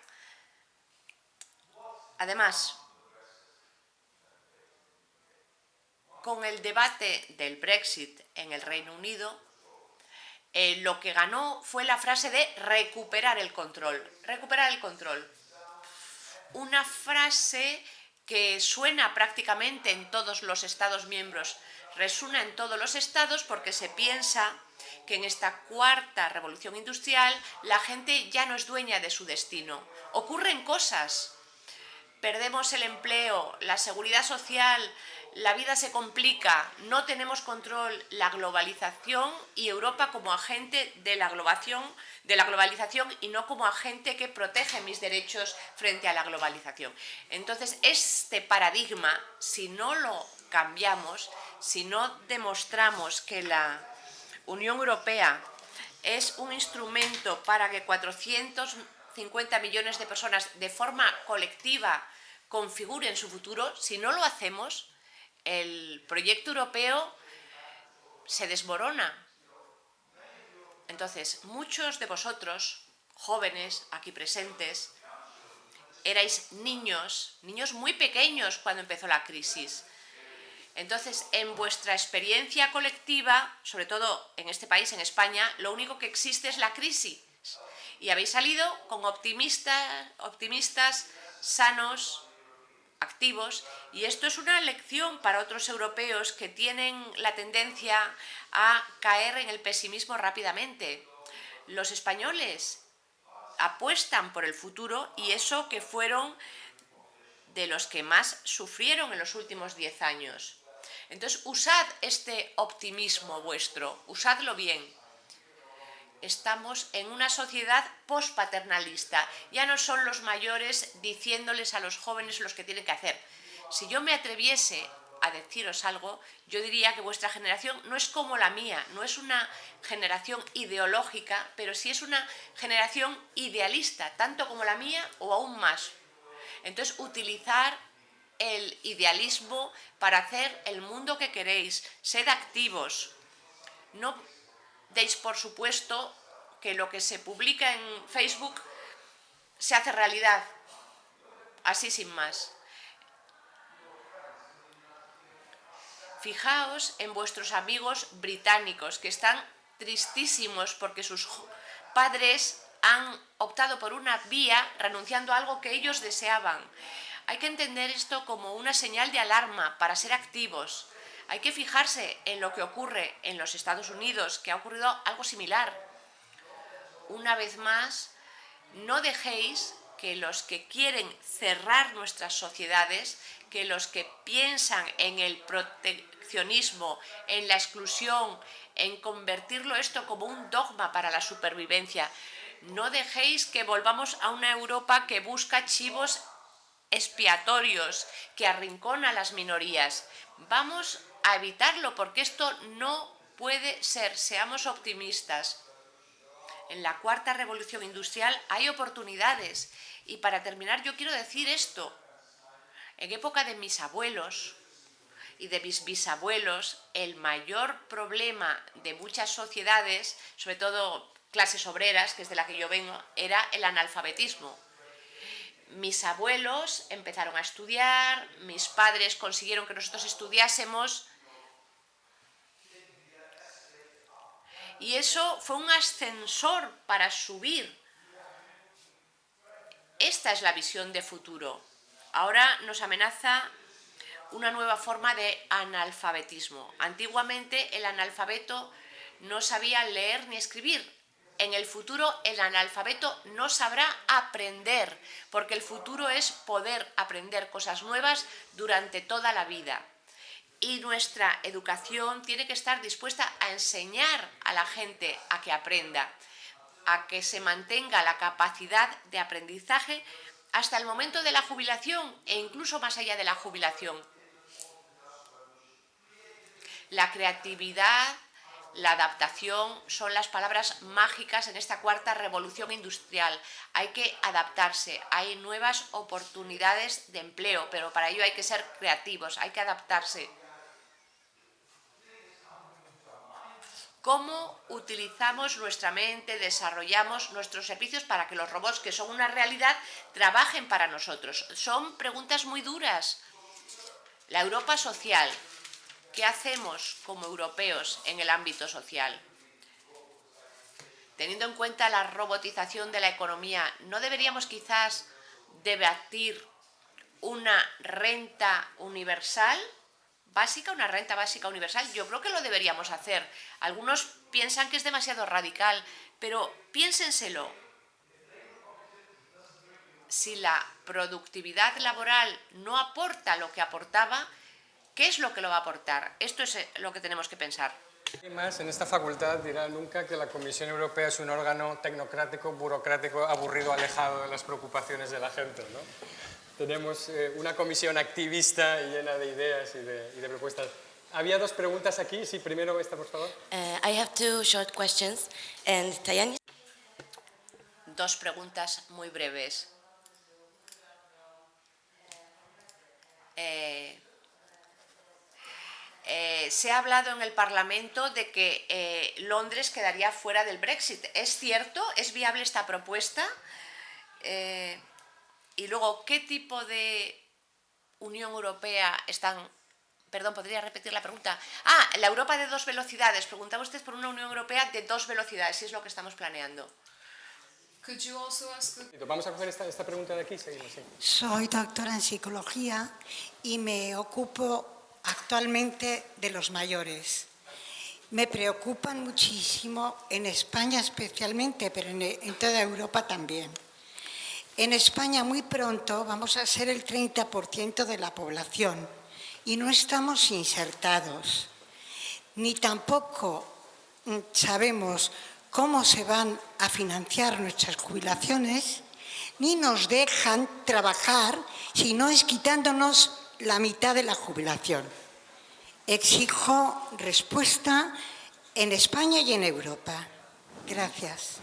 Speaker 8: Además, con el debate del Brexit en el Reino Unido, lo que ganó fue la frase de recuperar el control. Recuperar el control. Una frase que suena prácticamente en todos los Estados miembros, resuena en todos los estados porque se piensa que en esta cuarta revolución industrial la gente ya no es dueña de su destino. Ocurren cosas, perdemos el empleo, la seguridad social, la vida se complica, no tenemos control, la globalización y Europa como agente de la globalización y no como agente que protege mis derechos frente a la globalización. Entonces, este paradigma, si no lo cambiamos, si no demostramos que la Unión Europea es un instrumento para que 450 millones de personas de forma colectiva configuren su futuro, si no lo hacemos, el proyecto europeo se desmorona. Entonces, muchos de vosotros, jóvenes aquí presentes, erais niños muy pequeños cuando empezó la crisis. Entonces, en vuestra experiencia colectiva, sobre todo en este país, en España, lo único que existe es la crisis. Y habéis salido con optimistas, sanos, activos, y esto es una lección para otros europeos que tienen la tendencia a caer en el pesimismo rápidamente. Los españoles apuestan por el futuro y eso que fueron de los que más sufrieron en los últimos 10 años. Entonces, usad este optimismo vuestro, usadlo bien. Estamos en una sociedad postpaternalista. Ya no son los mayores diciéndoles a los jóvenes los que tienen que hacer. Si yo me atreviese a deciros algo, yo diría que vuestra generación no es como la mía, no es una generación ideológica, pero sí es una generación idealista, tanto como la mía o aún más. Entonces, utilizar el idealismo para hacer el mundo que queréis. Sed activos. No deis por supuesto que lo que se publica en Facebook se hace realidad, así sin más. Fijaos en vuestros amigos británicos que están tristísimos porque sus padres han optado por una vía renunciando a algo que ellos deseaban. Hay que entender esto como una señal de alarma para ser activos. Hay que fijarse en lo que ocurre en los Estados Unidos, que ha ocurrido algo similar. Una vez más, no dejéis que los que quieren cerrar nuestras sociedades, que los que piensan en el proteccionismo, en la exclusión, en convertirlo esto como un dogma para la supervivencia, no dejéis que volvamos a una Europa que busca chivos expiatorios, que arrincona a las minorías. Vamos a evitarlo porque esto no puede ser. Seamos optimistas. En la cuarta revolución industrial hay oportunidades. Y para terminar yo quiero decir esto. En época de mis abuelos y de mis bisabuelos, el mayor problema de muchas sociedades, sobre todo clases obreras, que es de la que yo vengo, era el analfabetismo. Mis abuelos empezaron a estudiar, mis padres consiguieron que nosotros estudiásemos y eso fue un ascensor para subir. Esta es la visión de futuro. Ahora nos amenaza una nueva forma de analfabetismo. Antiguamente el analfabeto no sabía leer ni escribir. En el futuro el analfabeto no sabrá aprender, porque el futuro es poder aprender cosas nuevas durante toda la vida. Y nuestra educación tiene que estar dispuesta a enseñar a la gente a que aprenda, a que se mantenga la capacidad de aprendizaje hasta el momento de la jubilación e incluso más allá de la jubilación. La creatividad, la adaptación son las palabras mágicas en esta cuarta revolución industrial. Hay que adaptarse, hay nuevas oportunidades de empleo, pero para ello hay que ser creativos, hay que adaptarse. ¿Cómo utilizamos nuestra mente, desarrollamos nuestros servicios para que los robots, que son una realidad, trabajen para nosotros? Son preguntas muy duras. La Europa social. ¿Qué hacemos como europeos en el ámbito social? Teniendo en cuenta la robotización de la economía, ¿no deberíamos quizás debatir una renta universal básica, una renta básica universal? Yo creo que lo deberíamos hacer. Algunos piensan que es demasiado radical, pero piénsenselo. Si la productividad laboral no aporta lo que aportaba, ¿qué es lo que lo va a aportar? Esto es lo que tenemos que pensar.
Speaker 4: Más en esta facultad dirá nunca que la Comisión Europea es un órgano tecnocrático, burocrático, aburrido, alejado de las preocupaciones de la gente, ¿no? Tenemos una comisión activista y llena de ideas y de propuestas. Había dos preguntas aquí. Sí, primero esta, por favor.
Speaker 13: I have two short questions. And Tayani.
Speaker 8: Dos preguntas muy breves. Se ha hablado en el Parlamento de que Londres quedaría fuera del Brexit. ¿Es cierto? ¿Es viable esta propuesta? Y luego, ¿qué tipo de Unión Europea están...? Perdón, ¿podría repetir la pregunta? La Europa de dos velocidades. Preguntaba usted por una Unión Europea de dos velocidades, si es lo que estamos planeando.
Speaker 4: Vamos a coger esta pregunta de aquí, seguimos. Sí.
Speaker 14: Soy doctora en psicología y me ocupo actualmente de los mayores. Me preocupan muchísimo, en España especialmente, pero en toda Europa también. En España muy pronto vamos a ser el 30% de la población y no estamos insertados, ni tampoco sabemos cómo se van a financiar nuestras jubilaciones, ni nos dejan trabajar si no es quitándonos la mitad de la jubilación. Exijo respuesta en España y en Europa. Gracias.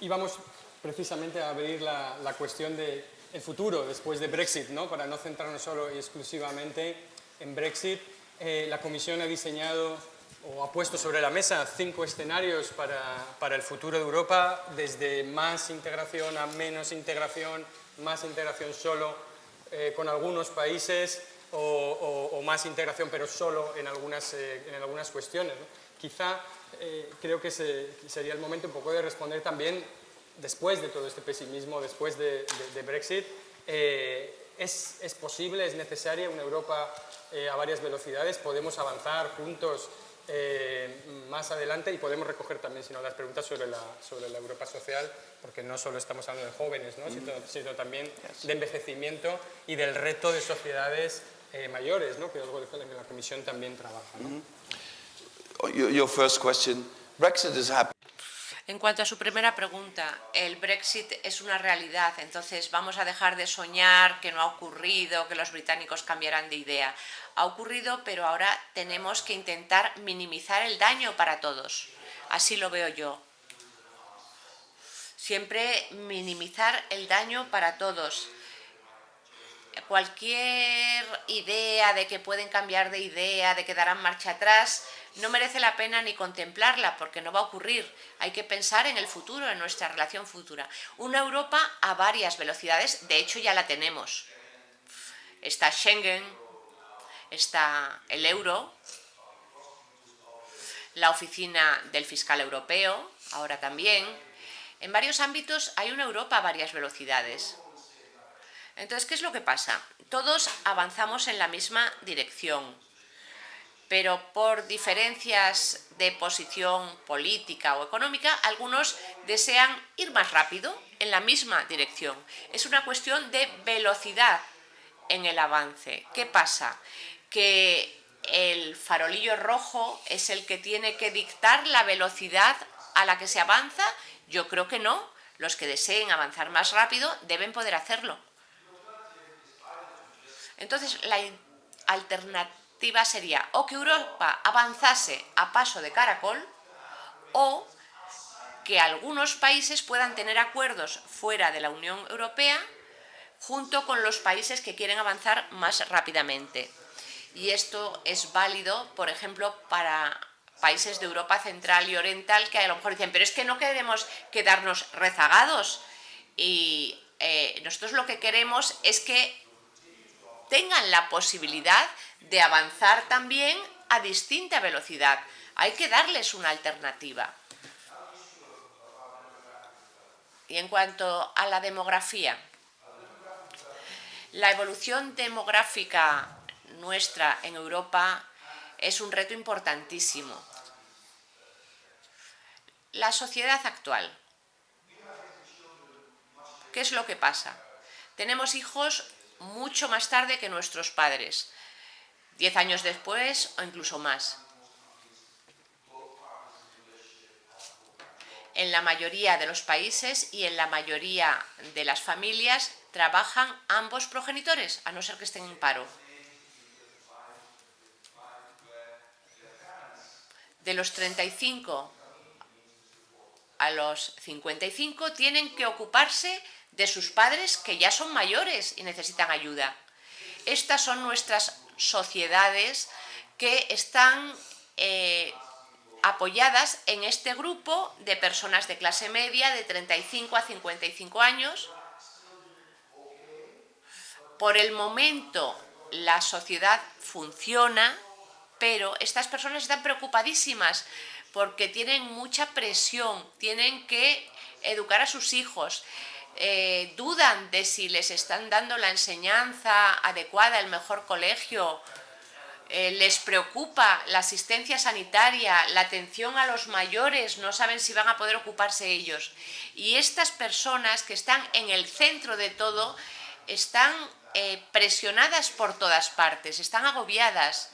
Speaker 4: Y vamos precisamente a abrir la cuestión del futuro después de Brexit, ¿no? Para no centrarnos solo y exclusivamente en Brexit. La Comisión ha diseñado o ha puesto sobre la mesa 5 escenarios para el futuro de Europa, desde más integración a menos integración, más integración solo con algunos países o más integración pero solo en algunas cuestiones, ¿no? Quizá creo que sería el momento un poco de responder también, después de todo este pesimismo, después de Brexit, ¿es posible, es necesaria una Europa a varias velocidades? ¿Podemos avanzar juntos más adelante? Y podemos recoger también, si no, las preguntas sobre la Europa social, porque no solo estamos hablando de jóvenes, ¿no? sino también de envejecimiento y del reto de sociedades mayores, ¿no? Que es algo en que la Comisión también trabaja, ¿no?
Speaker 7: Your first question, Brexit is happening.
Speaker 8: En cuanto a su primera pregunta, el Brexit es una realidad, entonces vamos a dejar de soñar que no ha ocurrido, que los británicos cambiarán de idea. Ha ocurrido, pero ahora tenemos que intentar minimizar el daño para todos. Así lo veo yo. Siempre minimizar el daño para todos. Cualquier idea de que pueden cambiar de idea, de que darán marcha atrás, no merece la pena ni contemplarla, porque no va a ocurrir. Hay que pensar en el futuro, en nuestra relación futura. Una Europa a varias velocidades, de hecho ya la tenemos. Está Schengen, está el euro, la oficina del fiscal europeo, ahora también. En varios ámbitos hay una Europa a varias velocidades. Entonces, ¿qué es lo que pasa? Todos avanzamos en la misma dirección, pero por diferencias de posición política o económica, algunos desean ir más rápido en la misma dirección. Es una cuestión de velocidad en el avance. ¿Qué pasa? Que el farolillo rojo es el que tiene que dictar la velocidad a la que se avanza. Yo creo que no. Los que deseen avanzar más rápido deben poder hacerlo. Entonces, la alternativa sería o que Europa avanzase a paso de caracol o que algunos países puedan tener acuerdos fuera de la Unión Europea junto con los países que quieren avanzar más rápidamente. Y esto es válido, por ejemplo, para países de Europa Central y Oriental que a lo mejor dicen, pero es que no queremos quedarnos rezagados. Y nosotros lo que queremos es que tengan la posibilidad de avanzar también a distinta velocidad. Hay que darles una alternativa. Y en cuanto a la demografía, la evolución demográfica nuestra en Europa es un reto importantísimo. La sociedad actual, ¿qué es lo que pasa? Tenemos hijos mucho más tarde que nuestros padres, 10 años después o incluso más. En la mayoría de los países y en la mayoría de las familias trabajan ambos progenitores, a no ser que estén en paro. De los 35 a los 55 tienen que ocuparse de sus padres que ya son mayores y necesitan ayuda. Estas son nuestras sociedades que están apoyadas en este grupo de personas de clase media de 35 a 55 años. Por el momento la sociedad funciona, pero estas personas están preocupadísimas porque tienen mucha presión, tienen que educar a sus hijos, dudan de si les están dando la enseñanza adecuada, el mejor colegio, les preocupa la asistencia sanitaria, la atención a los mayores, no saben si van a poder ocuparse ellos. Y estas personas que están en el centro de todo están presionadas por todas partes, están agobiadas.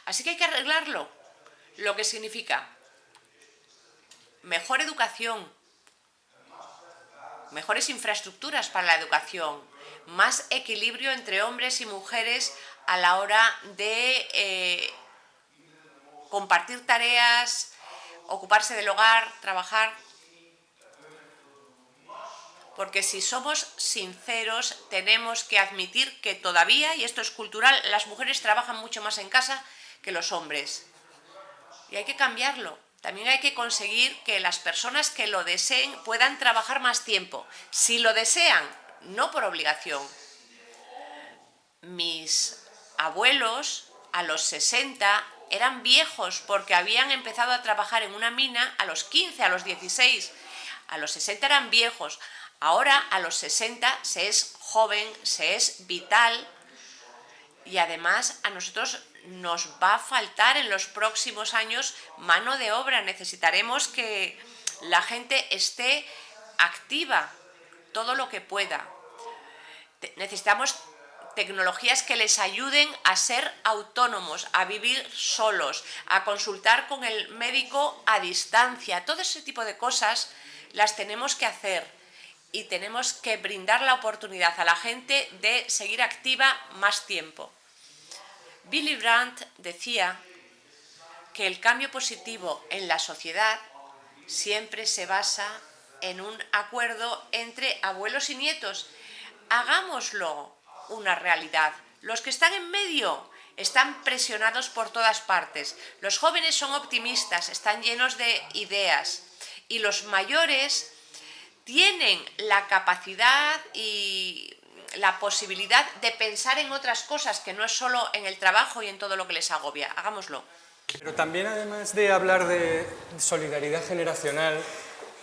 Speaker 8: Así que hay que arreglarlo, lo que significa mejor educación, mejores infraestructuras para la educación, más equilibrio entre hombres y mujeres a la hora de compartir tareas, ocuparse del hogar, trabajar. Porque si somos sinceros, tenemos que admitir que todavía, y esto es cultural, las mujeres trabajan mucho más en casa que los hombres. Y hay que cambiarlo. También hay que conseguir que las personas que lo deseen puedan trabajar más tiempo. Si lo desean, no por obligación. Mis abuelos, a los 60, eran viejos porque habían empezado a trabajar en una mina a los 15, a los 16. A los 60 eran viejos. Ahora, a los 60, se es joven, se es vital. Y además, a nosotros nos va a faltar en los próximos años mano de obra. Necesitaremos que la gente esté activa todo lo que pueda. Necesitamos tecnologías que les ayuden a ser autónomos, a vivir solos, a consultar con el médico a distancia. Todo ese tipo de cosas las tenemos que hacer y tenemos que brindar la oportunidad a la gente de seguir activa más tiempo. Willy Brandt decía que el cambio positivo en la sociedad siempre se basa en un acuerdo entre abuelos y nietos. Hagámoslo una realidad. Los que están en medio están presionados por todas partes. Los jóvenes son optimistas, están llenos de ideas. Y los mayores tienen la capacidad y la posibilidad de pensar en otras cosas, que no es solo en el trabajo y en todo lo que les agobia. Hagámoslo.
Speaker 4: Pero también, además de hablar de solidaridad generacional,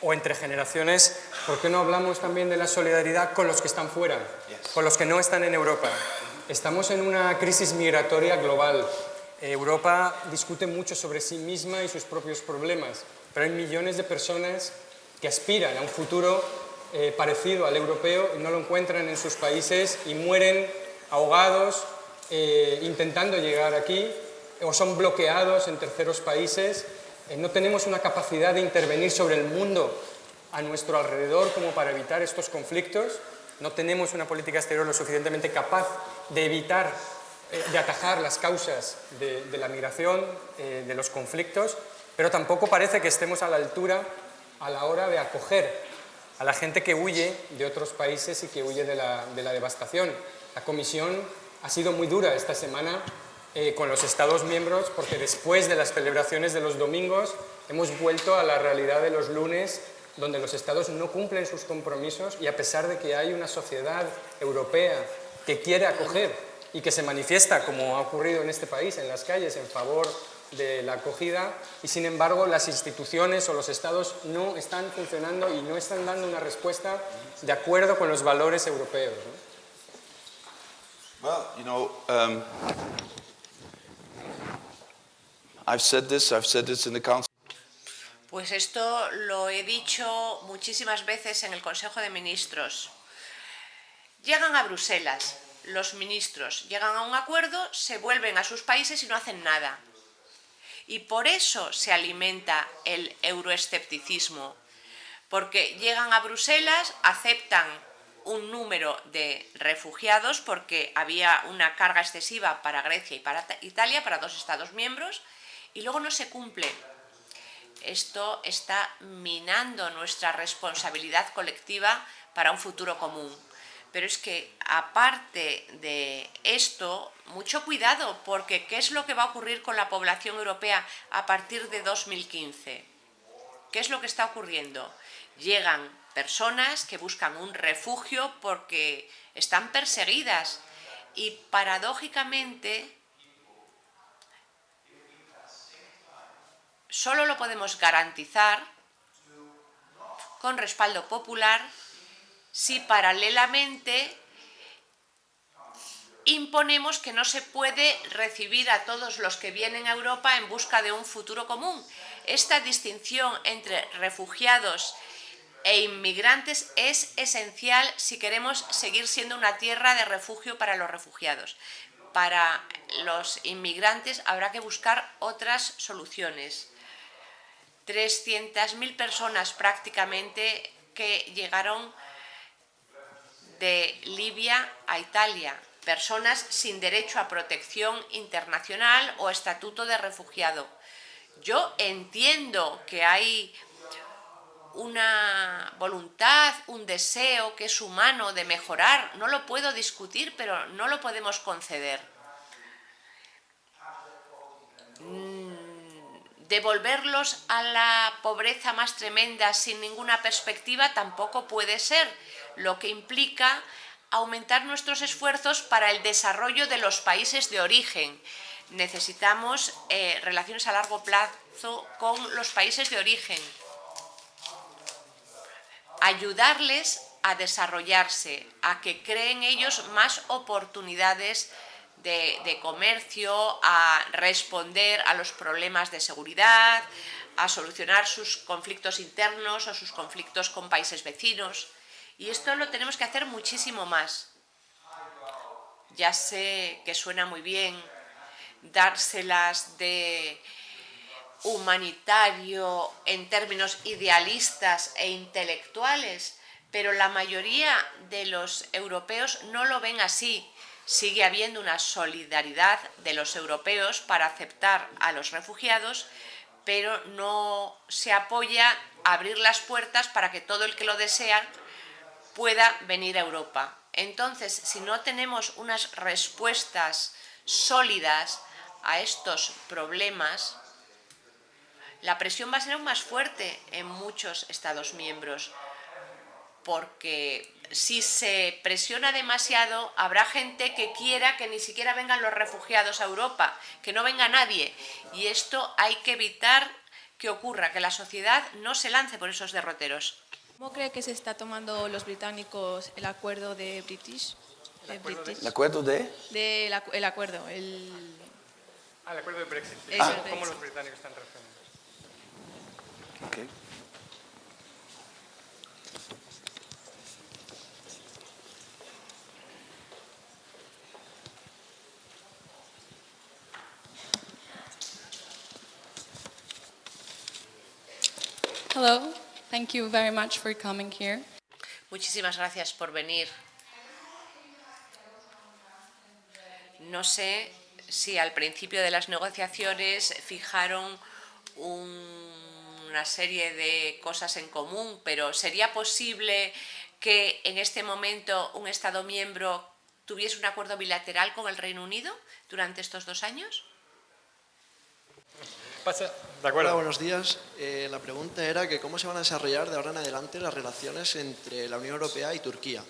Speaker 4: o entre generaciones, ¿por qué no hablamos también de la solidaridad con los que están fuera, con los que no están en Europa? Estamos en una crisis migratoria global. Europa discute mucho sobre sí misma y sus propios problemas, pero hay millones de personas que aspiran a un futuro parecido al europeo y no lo encuentran en sus países y mueren ahogados intentando llegar aquí o son bloqueados en terceros países. No tenemos una capacidad de intervenir sobre el mundo a nuestro alrededor como para evitar estos conflictos. No tenemos una política exterior lo suficientemente capaz de evitar, de atajar las causas de la migración, de los conflictos, pero tampoco parece que estemos a la altura a la hora de acoger a la gente que huye de otros países y que huye de la devastación. La Comisión ha sido muy dura esta semana con los Estados miembros porque después de las celebraciones de los domingos hemos vuelto a la realidad de los lunes, donde los Estados no cumplen sus compromisos y a pesar de que hay una sociedad europea que quiere acoger y que se manifiesta, como ha ocurrido en este país, en las calles, en favor de la acogida, y sin embargo las instituciones o los Estados no están funcionando y no están dando una respuesta de acuerdo con los valores europeos, ¿no?
Speaker 7: Well, you know, I've said this in the Council.
Speaker 8: Pues esto lo he dicho muchísimas veces en el Consejo de Ministros. Llegan a Bruselas, los ministros llegan a un acuerdo, se vuelven a sus países y no hacen nada. Y por eso se alimenta el euroescepticismo, porque llegan a Bruselas, aceptan un número de refugiados porque había una carga excesiva para Grecia y para Italia, para 2 Estados miembros, y luego no se cumple. Esto está minando nuestra responsabilidad colectiva para un futuro común. Pero es que, aparte de esto, mucho cuidado, porque ¿qué es lo que va a ocurrir con la población europea a partir de 2015? ¿Qué es lo que está ocurriendo? Llegan personas que buscan un refugio porque están perseguidas y, paradójicamente, solo lo podemos garantizar con respaldo popular si paralelamente imponemos que no se puede recibir a todos los que vienen a Europa en busca de un futuro común. Esta distinción entre refugiados e inmigrantes es esencial si queremos seguir siendo una tierra de refugio para los refugiados. Para los inmigrantes habrá que buscar otras soluciones. 300.000 personas prácticamente que llegaron de Libia a Italia, personas sin derecho a protección internacional o estatuto de refugiado. Yo entiendo que hay una voluntad, un deseo que es humano de mejorar, no lo puedo discutir, pero no lo podemos conceder. Devolverlos a la pobreza más tremenda sin ninguna perspectiva tampoco puede ser, lo que implica aumentar nuestros esfuerzos para el desarrollo de los países de origen. Necesitamos relaciones a largo plazo con los países de origen. Ayudarles a desarrollarse, a que creen ellos más oportunidades de comercio, a responder a los problemas de seguridad, a solucionar sus conflictos internos o sus conflictos con países vecinos. Y esto lo tenemos que hacer muchísimo más. Ya sé que suena muy bien dárselas de humanitario en términos idealistas e intelectuales, pero la mayoría de los europeos no lo ven así. Sigue habiendo una solidaridad de los europeos para aceptar a los refugiados, pero no se apoya a abrir las puertas para que todo el que lo desea pueda venir a Europa. Entonces, si no tenemos unas respuestas sólidas a estos problemas, la presión va a ser aún más fuerte en muchos Estados miembros, porque si se presiona demasiado, habrá gente que quiera que ni siquiera vengan los refugiados a Europa, que no venga nadie, y esto hay que evitar que que ocurra, que la sociedad no se lance por esos derroteros.
Speaker 15: ¿Cómo cree que se está tomando los británicos el acuerdo de British?
Speaker 7: ¿El acuerdo de?
Speaker 15: El acuerdo,
Speaker 4: el acuerdo de Brexit. ¿Cómo los británicos están reaccionando?
Speaker 7: Okay.
Speaker 16: Hello, thank you very much for coming here.
Speaker 8: Muchísimas gracias por venir. No sé si al principio de las negociaciones fijaron una serie de cosas en común, pero ¿sería posible que en este momento un Estado miembro tuviese un acuerdo bilateral con el Reino Unido durante estos 2 años?
Speaker 4: De acuerdo.
Speaker 17: Hola, buenos días. La pregunta era que cómo se van a desarrollar de ahora en adelante las relaciones entre la Unión Europea y Turquía.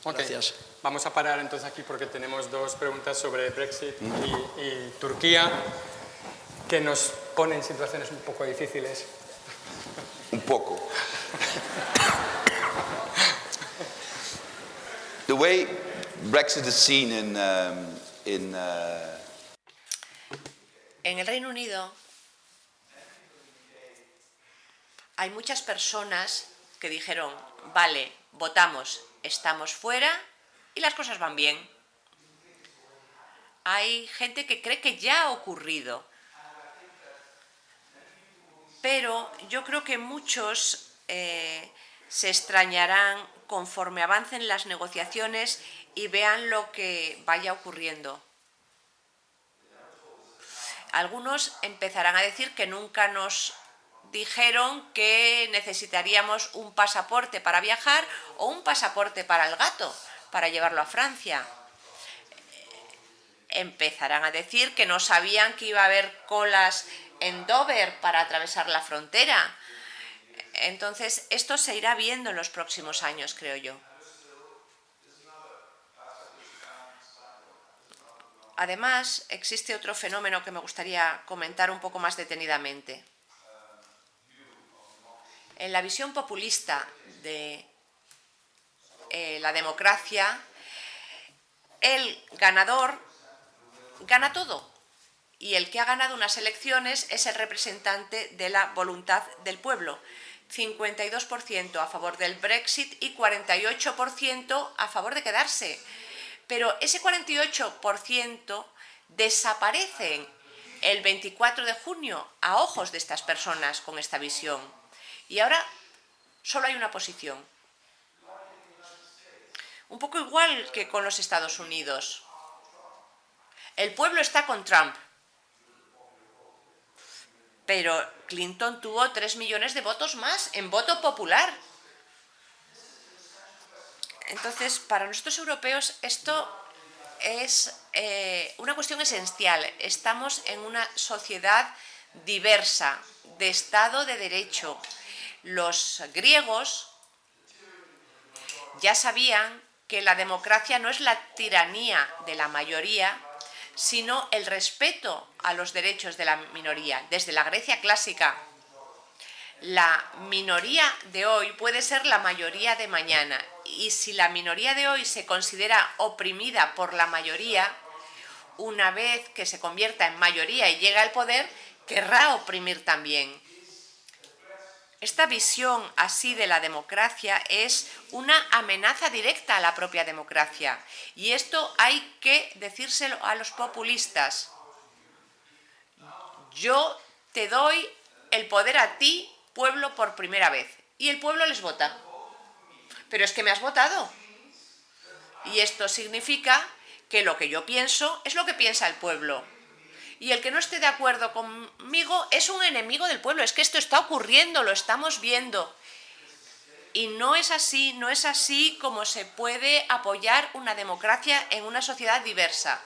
Speaker 17: Gracias.
Speaker 4: Vamos a parar entonces aquí porque tenemos 2 preguntas sobre Brexit y Turquía que nos ponen en situaciones un poco difíciles.
Speaker 7: Un poco. The way Brexit is seen
Speaker 8: En el Reino Unido hay muchas personas que dijeron, vale, votamos, estamos fuera y las cosas van bien. Hay gente que cree que ya ha ocurrido, pero yo creo que muchos se extrañarán conforme avancen las negociaciones y vean lo que vaya ocurriendo. Algunos empezarán a decir que nunca nos dijeron que necesitaríamos un pasaporte para viajar o un pasaporte para el gato, para llevarlo a Francia. Empezarán a decir que no sabían que iba a haber colas en Dover para atravesar la frontera. Entonces, esto se irá viendo en los próximos años, creo yo. Además, existe otro fenómeno que me gustaría comentar un poco más detenidamente. En la visión populista de la democracia, el ganador gana todo y el que ha ganado unas elecciones es el representante de la voluntad del pueblo. 52% a favor del Brexit y 48% a favor de quedarse. Pero ese 48% desaparece el 24 de junio a ojos de estas personas con esta visión. Y ahora solo hay una posición. Un poco igual que con los Estados Unidos. El pueblo está con Trump. Pero Clinton tuvo 3 millones de votos más en voto popular. Entonces, para nosotros europeos esto es una cuestión esencial. Estamos en una sociedad diversa, de Estado de Derecho. Los griegos ya sabían que la democracia no es la tiranía de la mayoría, sino el respeto a los derechos de la minoría. Desde la Grecia clásica, la minoría de hoy puede ser la mayoría de mañana. Y si la minoría de hoy se considera oprimida por la mayoría, una vez que se convierta en mayoría y llega al poder, querrá oprimir también. Esta visión así de la democracia es una amenaza directa a la propia democracia. Y esto hay que decírselo a los populistas. Yo te doy el poder a ti, pueblo, por primera vez. Y el pueblo les vota. Pero es que me has votado. Y esto significa que lo que yo pienso es lo que piensa el pueblo. Y el que no esté de acuerdo conmigo es un enemigo del pueblo. Es que esto está ocurriendo, lo estamos viendo. Y no es así como se puede apoyar una democracia en una sociedad diversa.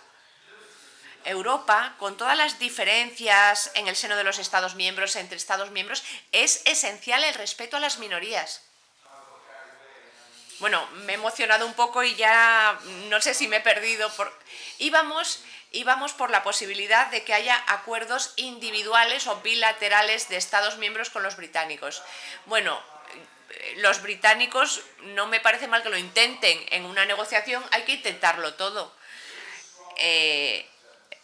Speaker 8: Europa, con todas las diferencias en el seno de los Estados miembros, entre Estados miembros, es esencial el respeto a las minorías. Bueno, me he emocionado un poco y ya no sé si me he perdido. Íbamos y vamos por la posibilidad de que haya acuerdos individuales o bilaterales de Estados miembros con los británicos. Bueno, los británicos no me parece mal que lo intenten. En una negociación hay que intentarlo todo.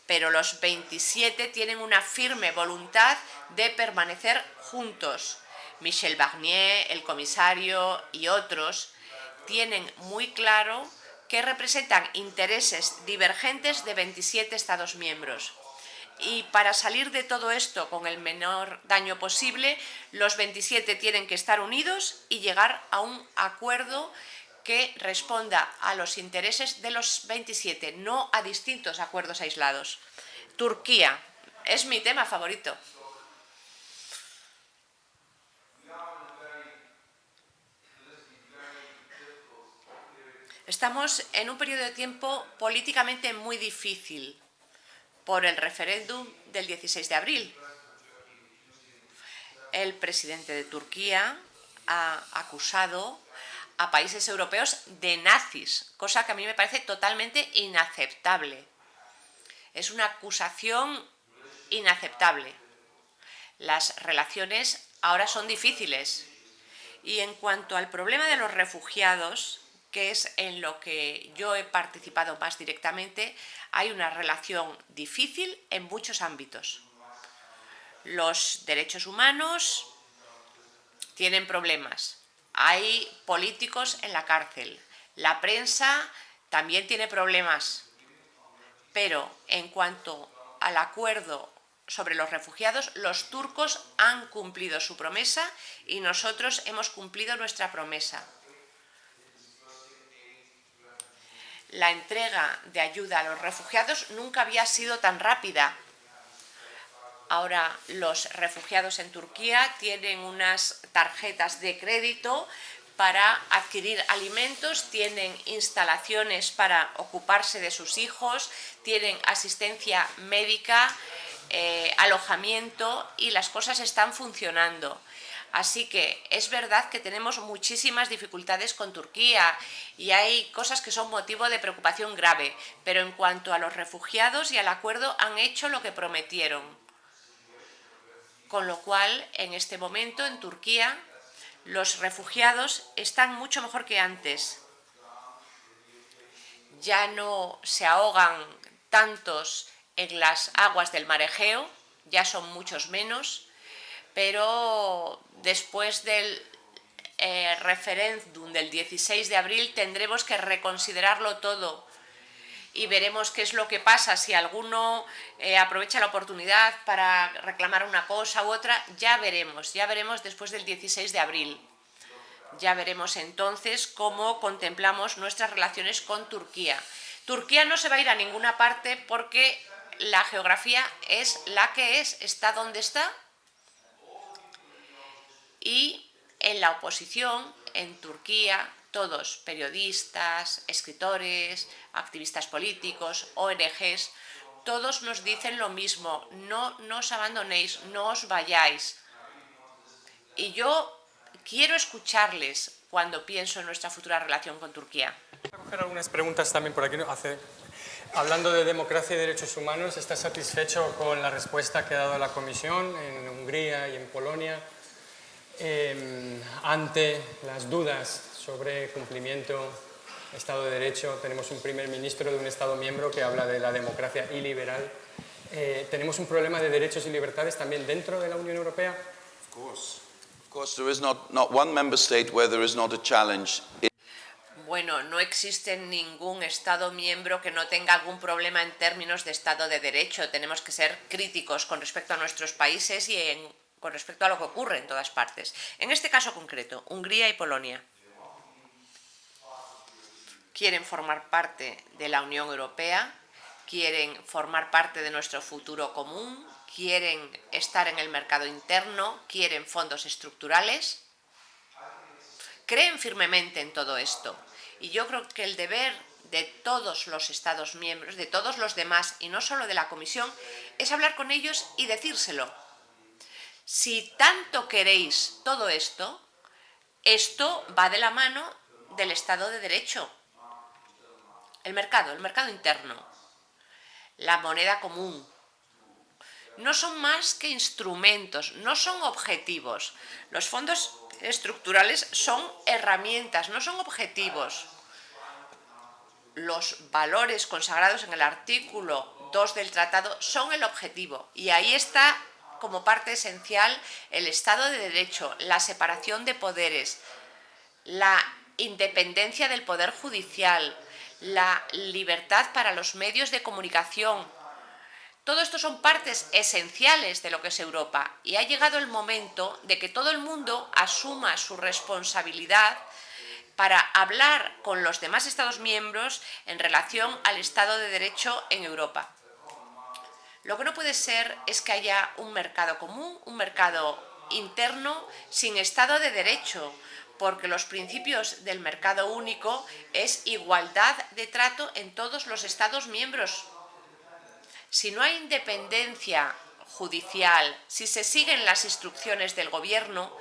Speaker 8: Pero los 27 tienen una firme voluntad de permanecer juntos. Michel Barnier, el comisario y otros tienen muy claro que representan intereses divergentes de 27 Estados miembros. Y para salir de todo esto con el menor daño posible, los 27 tienen que estar unidos y llegar a un acuerdo que responda a los intereses de los 27, no a distintos acuerdos aislados. Turquía es mi tema favorito. Estamos en un periodo de tiempo políticamente muy difícil por el referéndum del 16 de abril. El presidente de Turquía ha acusado a países europeos de nazis, cosa que a mí me parece totalmente inaceptable. Es una acusación inaceptable. Las relaciones ahora son difíciles. Y en cuanto al problema de los refugiados, que es en lo que yo he participado más directamente, hay una relación difícil en muchos ámbitos. Los derechos humanos tienen problemas. Hay políticos en la cárcel. La prensa también tiene problemas. Pero en cuanto al acuerdo sobre los refugiados, los turcos han cumplido su promesa y nosotros hemos cumplido nuestra promesa. La entrega de ayuda a los refugiados nunca había sido tan rápida. Ahora los refugiados en Turquía tienen unas tarjetas de crédito para adquirir alimentos, tienen instalaciones para ocuparse de sus hijos, tienen asistencia médica, alojamiento y las cosas están funcionando. Así que es verdad que tenemos muchísimas dificultades con Turquía y hay cosas que son motivo de preocupación grave, pero en cuanto a los refugiados y al acuerdo han hecho lo que prometieron. Con lo cual, en este momento, en Turquía, los refugiados están mucho mejor que antes. Ya no se ahogan tantos en las aguas del mar Egeo, ya son muchos menos, pero después del referéndum del 16 de abril tendremos que reconsiderarlo todo y veremos qué es lo que pasa. Si alguno aprovecha la oportunidad para reclamar una cosa u otra, ya veremos después del 16 de abril. Ya veremos entonces cómo contemplamos nuestras relaciones con Turquía. Turquía no se va a ir a ninguna parte porque la geografía es la que es, está donde está. Y en la oposición, en Turquía, todos, periodistas, escritores, activistas políticos, ONGs, todos nos dicen lo mismo: no nos abandonéis, no os vayáis. Y yo quiero escucharles cuando pienso en nuestra futura relación con Turquía.
Speaker 4: Voy a coger algunas preguntas también por aquí. Hablando de democracia y derechos humanos, ¿está satisfecho con la respuesta que ha dado la Comisión en Hungría y en Polonia ante las dudas sobre cumplimiento, Estado de Derecho? Tenemos un primer ministro de un Estado miembro que habla de la democracia iliberal. ¿Tenemos un problema de derechos y libertades también dentro de la Unión Europea?
Speaker 7: Of course, there is not one member state where there is not a challenge.
Speaker 8: Bueno, no existe ningún Estado miembro que no tenga algún problema en términos de Estado de Derecho. Tenemos que ser críticos con respecto a nuestros países y con respecto a lo que ocurre en todas partes. En este caso concreto, Hungría y Polonia quieren formar parte de la Unión Europea, quieren formar parte de nuestro futuro común, quieren estar en el mercado interno, quieren fondos estructurales, creen firmemente en todo esto. Y yo creo que el deber de todos los Estados miembros, de todos los demás, y no solo de la Comisión, es hablar con ellos y decírselo. Si tanto queréis todo esto, esto va de la mano del Estado de Derecho. El mercado interno. la moneda común. No son más que instrumentos, no son objetivos. Los fondos estructurales son herramientas, no son objetivos. Los valores consagrados en el artículo 2 del tratado son el objetivo, y ahí está como parte esencial el Estado de Derecho, la separación de poderes, la independencia del poder judicial, la libertad para los medios de comunicación. Todo esto son partes esenciales de lo que es Europa, y ha llegado el momento de que todo el mundo asuma su responsabilidad para hablar con los demás Estados miembros en relación al Estado de Derecho en Europa. Lo que no puede ser es que haya un mercado común, un mercado interno sin Estado de Derecho, porque los principios del mercado único es igualdad de trato en todos los Estados miembros. Si no hay independencia judicial, si se siguen las instrucciones del Gobierno,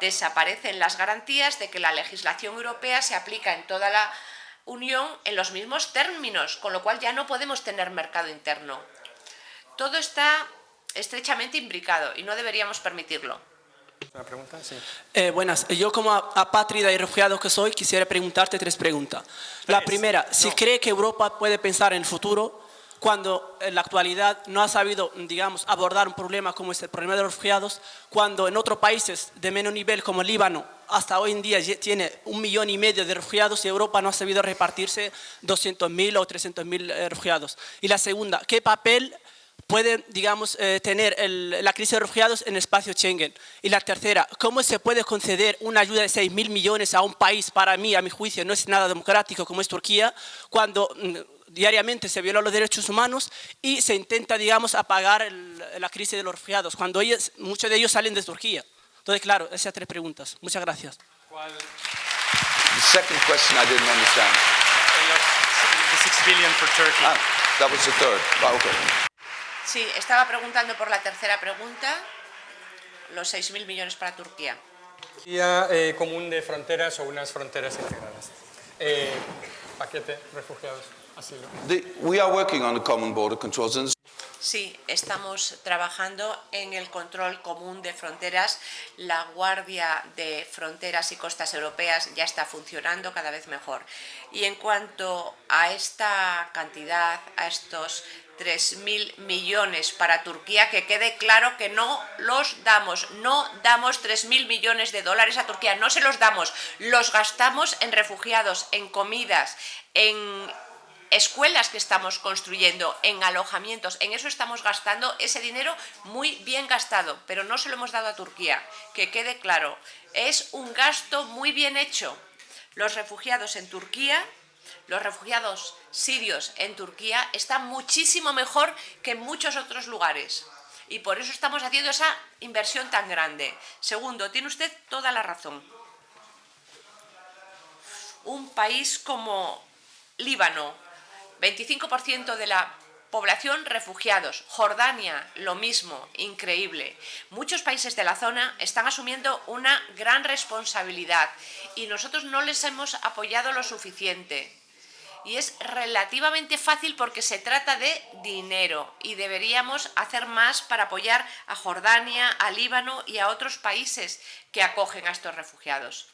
Speaker 8: desaparecen las garantías de que la legislación europea se aplica en toda la Unión en los mismos términos, con lo cual ya no podemos tener mercado interno. Todo está estrechamente imbricado y no deberíamos permitirlo.
Speaker 4: ¿Una pregunta? Sí.
Speaker 18: Buenas. Yo como apátrida y refugiado que soy, quisiera preguntarte 3 preguntas. La primera, si cree que Europa puede pensar en el futuro cuando en la actualidad no ha sabido, digamos, abordar un problema como este, el problema de los refugiados, cuando en otros países de menor nivel como Líbano hasta hoy en día tiene 1,5 millones de refugiados y Europa no ha sabido repartirse 200.000 o 300.000 refugiados. Y la segunda, ¿qué papel puede, digamos, tener la crisis de refugiados en el espacio Schengen? Y la tercera, ¿cómo se puede conceder una ayuda de 6.000 millones a un país, para mí, a mi juicio, no es nada democrático como es Turquía, cuando diariamente se violan los derechos humanos y se intenta, digamos, apagar la crisis de los refugiados, cuando muchos de ellos salen de Turquía? Entonces, claro, esas 3 preguntas. Muchas gracias.
Speaker 7: The second question I didn't understand.
Speaker 4: The 6 billion for Turkey.
Speaker 7: That was the third. Okay.
Speaker 8: Sí, estaba preguntando por la tercera pregunta, los 6.000 millones para Turquía.
Speaker 4: Común de fronteras o unas fronteras integradas. Paquete, refugiados, asilo.
Speaker 7: We are working on the common border controls.
Speaker 8: Sí, estamos trabajando en el control común de fronteras. La Guardia de Fronteras y Costas Europeas ya está funcionando cada vez mejor. Y en cuanto a esta cantidad, a estos 3.000 millones para Turquía, que quede claro que no los damos. No damos 3.000 millones de dólares a Turquía, no se los damos. Los gastamos en refugiados, en comidas, en escuelas que estamos construyendo, en alojamientos. En eso estamos gastando ese dinero muy bien gastado, pero no se lo hemos dado a Turquía. Que quede claro, es un gasto muy bien hecho. Los refugiados en Turquía, los refugiados sirios en Turquía están muchísimo mejor que en muchos otros lugares. Y por eso estamos haciendo esa inversión tan grande. Segundo, tiene usted toda la razón. Un país como Líbano, 25% de la población refugiados. Jordania, lo mismo, increíble. Muchos países de la zona están asumiendo una gran responsabilidad y nosotros no les hemos apoyado lo suficiente. Y es relativamente fácil porque se trata de dinero y deberíamos hacer más para apoyar a Jordania, a Líbano y a otros países que acogen a estos refugiados.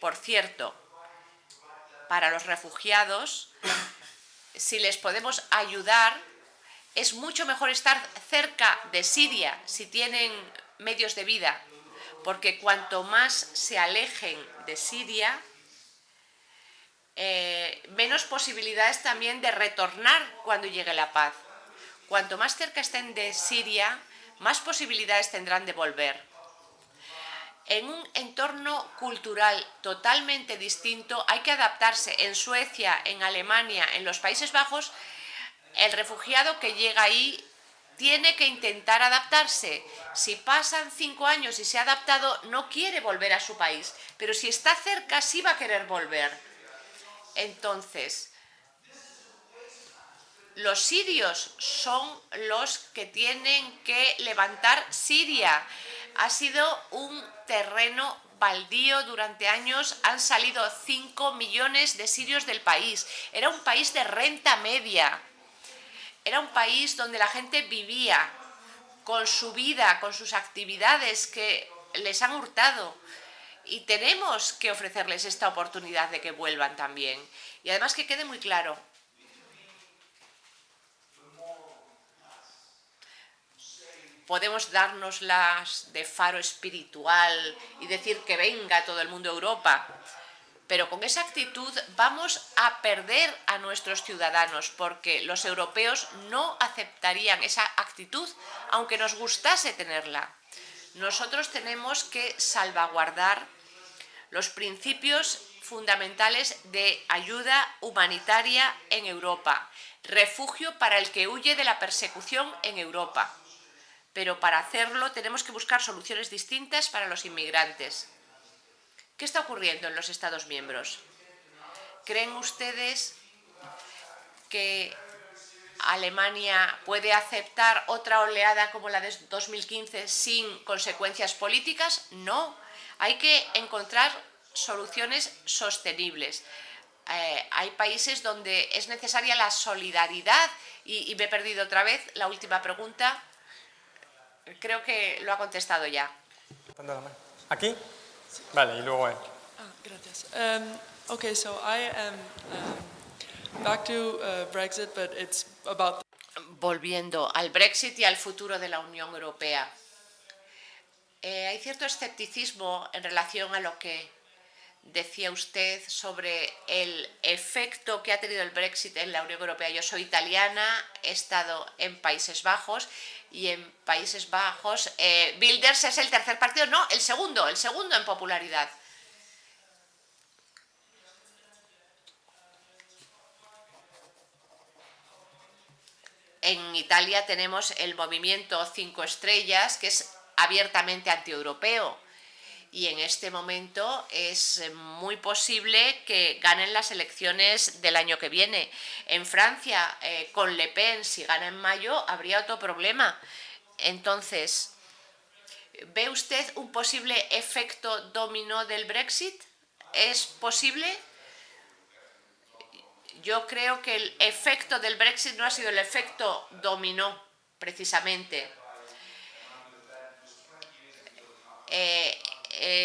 Speaker 8: Por cierto, para los refugiados, si les podemos ayudar, es mucho mejor estar cerca de Siria si tienen medios de vida, porque cuanto más se alejen de Siria, menos posibilidades también de retornar cuando llegue la paz. Cuanto más cerca estén de Siria, más posibilidades tendrán de volver. En un entorno cultural totalmente distinto hay que adaptarse. En Suecia, en Alemania, en los Países Bajos, el refugiado que llega ahí tiene que intentar adaptarse. Si pasan 5 años y se ha adaptado, no quiere volver a su país, pero si está cerca sí va a querer volver. Entonces, los sirios son los que tienen que levantar Siria. Ha sido un terreno baldío durante años, han salido 5 millones de sirios del país. Era un país de renta media. Era un país donde la gente vivía con su vida, con sus actividades que les han hurtado. Y tenemos que ofrecerles esta oportunidad de que vuelvan también. Y además que quede muy claro, podemos dárnoslas de faro espiritual y decir que venga todo el mundo a Europa, pero con esa actitud vamos a perder a nuestros ciudadanos, porque los europeos no aceptarían esa actitud, aunque nos gustase tenerla. Nosotros tenemos que salvaguardar los principios fundamentales de ayuda humanitaria en Europa, refugio para el que huye de la persecución en Europa. Pero para hacerlo tenemos que buscar soluciones distintas para los inmigrantes. ¿Qué está ocurriendo en los Estados miembros? ¿Creen ustedes que Alemania puede aceptar otra oleada como la de 2015 sin consecuencias políticas? No. Hay que encontrar soluciones sostenibles. Hay países donde es necesaria la solidaridad y me he perdido otra vez la última pregunta. Creo que lo ha contestado ya.
Speaker 4: ¿Aquí? Vale, y luego él.
Speaker 19: Gracias. Okay, so I am back to Brexit, but it's about...
Speaker 8: Volviendo al Brexit y al futuro de la Unión Europea. Hay cierto escepticismo en relación a lo que decía usted sobre el efecto que ha tenido el Brexit en la Unión Europea. Yo soy italiana, he estado en Países Bajos y en Países Bajos Wilders es el tercer partido, no, el segundo en popularidad. En Italia tenemos el movimiento 5 Estrellas, que es abiertamente antieuropeo. Y en este momento es muy posible que ganen las elecciones del año que viene. En Francia, con Le Pen, si gana en mayo, habría otro problema. Entonces, ¿ve usted un posible efecto dominó del Brexit? ¿Es posible? Yo creo que el efecto del Brexit no ha sido el efecto dominó, precisamente.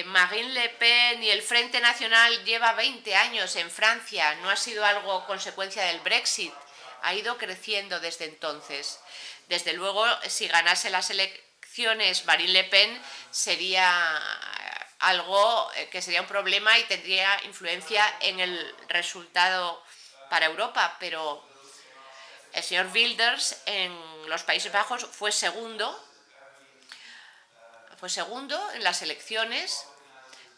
Speaker 8: Marine Le Pen y el Frente Nacional lleva 20 años en Francia, no ha sido algo consecuencia del Brexit, ha ido creciendo desde entonces. Desde luego, si ganase las elecciones Marine Le Pen, sería algo que sería un problema y tendría influencia en el resultado para Europa, pero el señor Wilders en los Países Bajos fue segundo en las elecciones,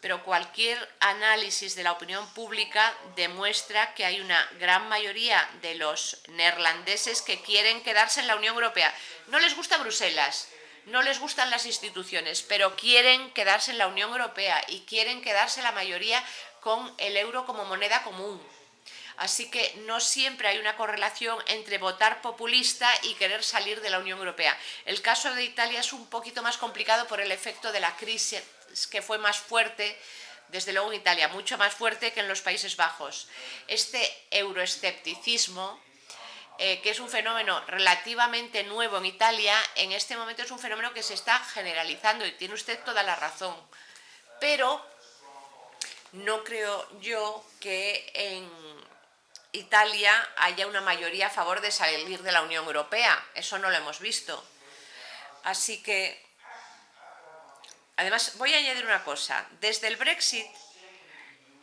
Speaker 8: pero cualquier análisis de la opinión pública demuestra que hay una gran mayoría de los neerlandeses que quieren quedarse en la Unión Europea. No les gusta Bruselas, no les gustan las instituciones, pero quieren quedarse en la Unión Europea y quieren quedarse la mayoría con el euro como moneda común. Así que no siempre hay una correlación entre votar populista y querer salir de la Unión Europea. El caso de Italia es un poquito más complicado por el efecto de la crisis, que fue más fuerte, desde luego en Italia, mucho más fuerte que en los Países Bajos. Este euroescepticismo, que es un fenómeno relativamente nuevo en Italia, en este momento es un fenómeno que se está generalizando y tiene usted toda la razón. Pero no creo yo que en Italia haya una mayoría a favor de salir de la Unión Europea. Eso no lo hemos visto. Así que, además, voy a añadir una cosa. Desde el Brexit,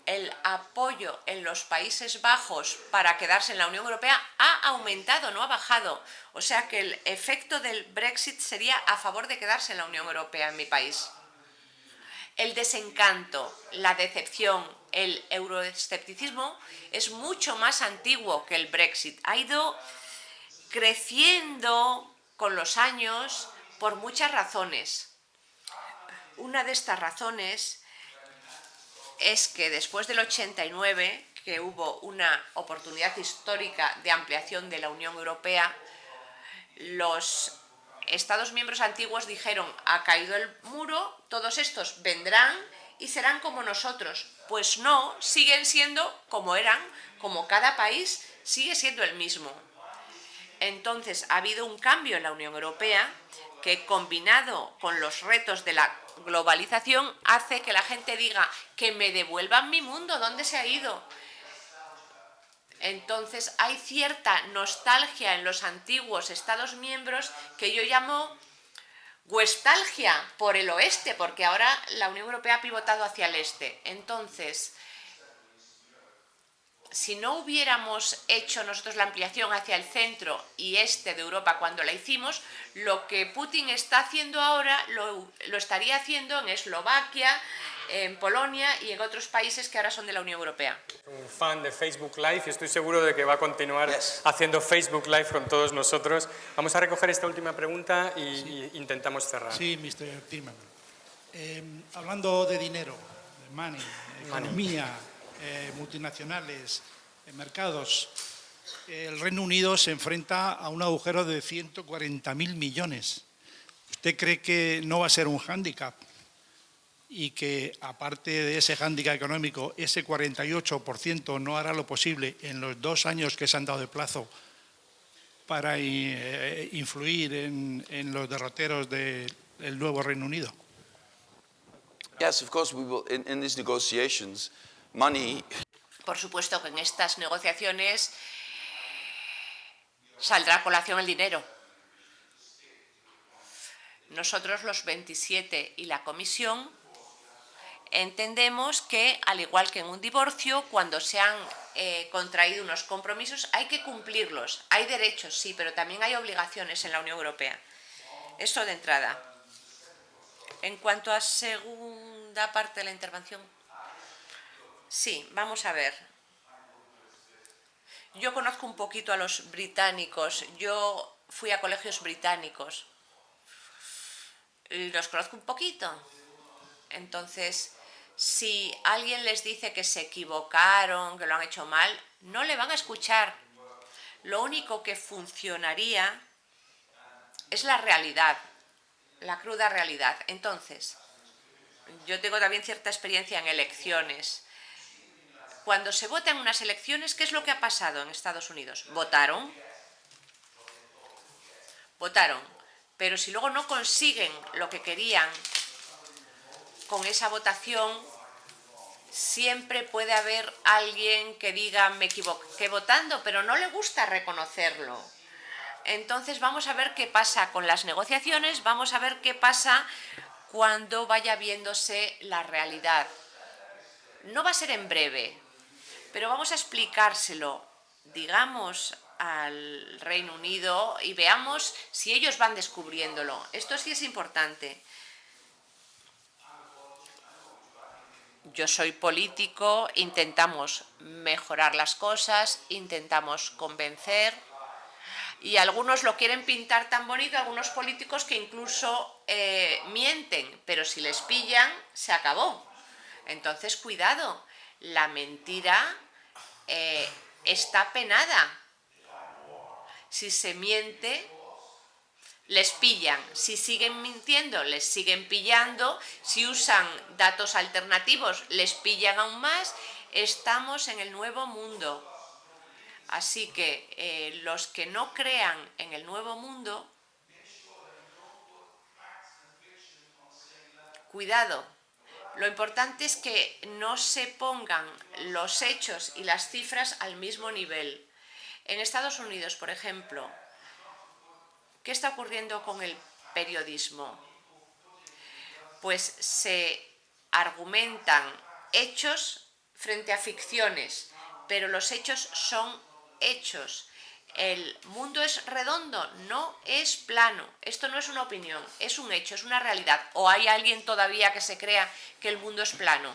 Speaker 8: el apoyo en los Países Bajos para quedarse en la Unión Europea ha aumentado, no ha bajado. O sea que el efecto del Brexit sería a favor de quedarse en la Unión Europea en mi país. El desencanto, la decepción, el euroescepticismo es mucho más antiguo que el Brexit. Ha ido creciendo con los años por muchas razones. Una de estas razones es que después del 89, que hubo una oportunidad histórica de ampliación de la Unión Europea, los Estados miembros antiguos dijeron: ha caído el muro, todos estos vendrán y serán como nosotros. Pues no, siguen siendo como eran, como cada país sigue siendo el mismo. Entonces, ha habido un cambio en la Unión Europea que, combinado con los retos de la globalización, hace que la gente diga que me devuelvan mi mundo, ¿dónde se ha ido? Entonces, hay cierta nostalgia en los antiguos Estados miembros que yo llamo nostalgia por el oeste, porque ahora la Unión Europea ha pivotado hacia el este. Entonces, si no hubiéramos hecho nosotros la ampliación hacia el centro y este de Europa cuando la hicimos, lo que Putin está haciendo ahora lo estaría haciendo en Eslovaquia, en Polonia y en otros países que ahora son de la Unión Europea.
Speaker 4: Un fan de Facebook Live y estoy seguro de que va a continuar haciendo Facebook Live con todos nosotros. Vamos a recoger esta última pregunta y intentamos cerrar.
Speaker 20: Sí, Mr. Timmermans. Hablando de dinero, de money, economía, multinacionales, mercados, el Reino Unido se enfrenta a un agujero de 140.000 millones. ¿Usted cree que no va a ser un hándicap? Y que, aparte de ese hándicap económico, ese 48% no hará lo posible en los 2 años que se han dado de plazo para influir en los derroteros del nuevo Reino Unido.
Speaker 7: Yes, of course we will. In these negotiations, money.
Speaker 8: Por supuesto que en estas negociaciones saldrá a colación el dinero. Nosotros, los 27 y la Comisión, entendemos que, al igual que en un divorcio, cuando se han contraído unos compromisos, hay que cumplirlos. Hay derechos, sí, pero también hay obligaciones en la Unión Europea. Esto de entrada. En cuanto a segunda parte de la intervención, sí, vamos a ver. Yo conozco un poquito a los británicos. Yo fui a colegios británicos y los conozco un poquito. Entonces, si alguien les dice que se equivocaron, que lo han hecho mal, no le van a escuchar. Lo único que funcionaría es la realidad, la cruda realidad. Entonces, yo tengo también cierta experiencia en elecciones. Cuando se vota en unas elecciones, ¿qué es lo que ha pasado en Estados Unidos? Votaron, pero si luego no consiguen lo que querían con esa votación, siempre puede haber alguien que diga me equivoqué votando, pero no le gusta reconocerlo. Entonces vamos a ver qué pasa con las negociaciones, vamos a ver qué pasa cuando vaya viéndose la realidad. No va a ser en breve, pero vamos a explicárselo, digamos, al Reino Unido y veamos si ellos van descubriéndolo. Esto sí es importante. Yo soy político, intentamos mejorar las cosas, intentamos convencer y algunos lo quieren pintar tan bonito, algunos políticos que incluso mienten, pero si les pillan, se acabó. Entonces, cuidado, la mentira está penada. Si se miente, les pillan. Si siguen mintiendo, les siguen pillando. Si usan datos alternativos, les pillan aún más. Estamos en el nuevo mundo. Así que los que no crean en el nuevo mundo, cuidado. Lo importante es que no se pongan los hechos y las cifras al mismo nivel. En Estados Unidos, por ejemplo, ¿qué está ocurriendo con el periodismo? Pues se argumentan hechos frente a ficciones, pero los hechos son hechos. El mundo es redondo, no es plano. Esto no es una opinión, es un hecho, es una realidad. ¿O hay alguien todavía que se crea que el mundo es plano?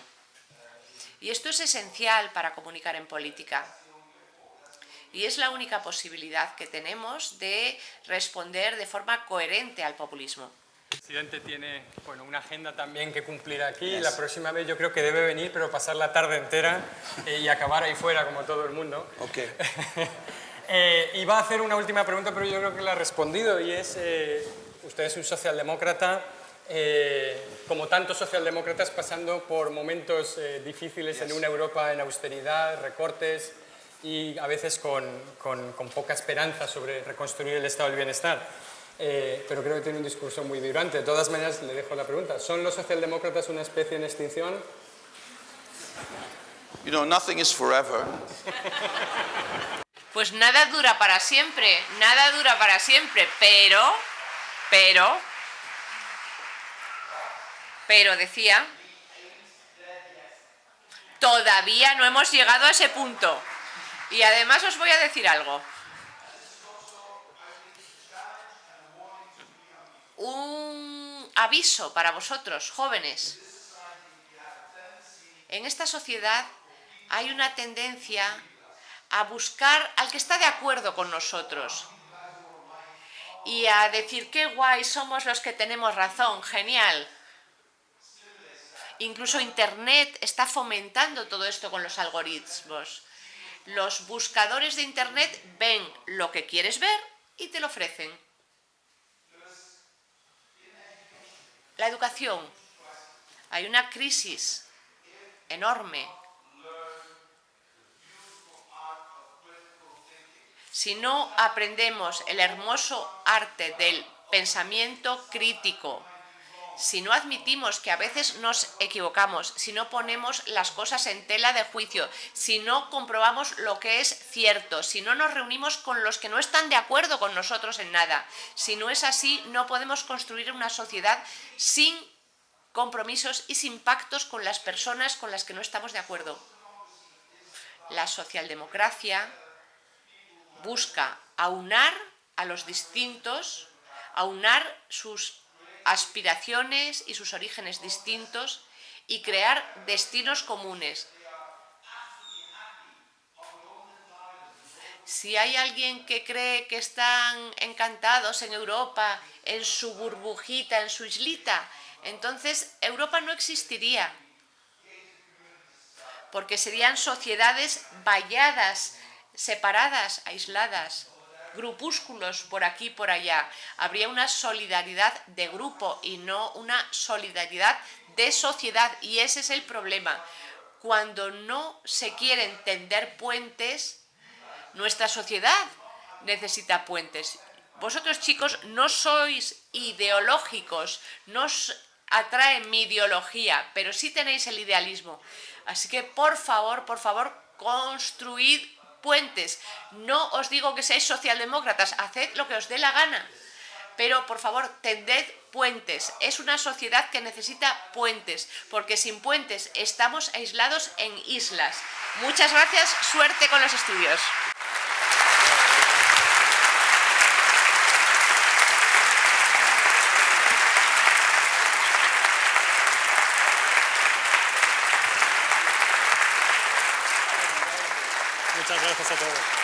Speaker 8: Y esto es esencial para comunicar en política. Y es la única posibilidad que tenemos de responder de forma coherente al populismo.
Speaker 4: El presidente tiene una agenda también que cumplir aquí. La próxima vez yo creo que debe venir, pero pasar la tarde entera y acabar ahí fuera como todo el mundo.
Speaker 7: Okay.
Speaker 4: Iba a hacer una última pregunta, pero yo creo que la ha respondido y es, usted es un socialdemócrata, como tantos socialdemócratas, pasando por momentos difíciles en una Europa en austeridad, recortes y a veces con poca esperanza sobre reconstruir el estado del bienestar. Pero creo que tiene un discurso muy vibrante. De todas maneras, le dejo la pregunta. ¿Son los socialdemócratas una especie en extinción?
Speaker 7: You know, nothing is forever.
Speaker 8: Pues nada dura para siempre, pero decía, todavía no hemos llegado a ese punto. Y además os voy a decir algo. Un aviso para vosotros, jóvenes. En esta sociedad hay una tendencia a buscar al que está de acuerdo con nosotros y a decir qué guay, somos los que tenemos razón, genial. Incluso Internet está fomentando todo esto con los algoritmos. Los buscadores de Internet ven lo que quieres ver y te lo ofrecen. La educación. Hay una crisis enorme. Si no aprendemos el hermoso arte del pensamiento crítico, si no admitimos que a veces nos equivocamos, si no ponemos las cosas en tela de juicio, si no comprobamos lo que es cierto, si no nos reunimos con los que no están de acuerdo con nosotros en nada, si no es así, no podemos construir una sociedad sin compromisos y sin pactos con las personas con las que no estamos de acuerdo. La socialdemocracia busca aunar a los distintos, aunar sus aspiraciones y sus orígenes distintos y crear destinos comunes. Si hay alguien que cree que están encantados en Europa, en su burbujita, en su islita, entonces Europa no existiría, porque serían sociedades valladas, separadas, aisladas, grupúsculos por aquí y por allá. Habría una solidaridad de grupo y no una solidaridad de sociedad, y ese es el problema. Cuando no se quieren tender puentes, nuestra sociedad necesita puentes. Vosotros, chicos, no sois ideológicos, no os atrae mi ideología, pero sí tenéis el idealismo. Así que, por favor, construid puentes. No os digo que seáis socialdemócratas, haced lo que os dé la gana, pero por favor tended puentes. Es una sociedad que necesita puentes, porque sin puentes estamos aislados en islas. Muchas gracias, suerte con los estudios.
Speaker 4: Muchas gracias a todos.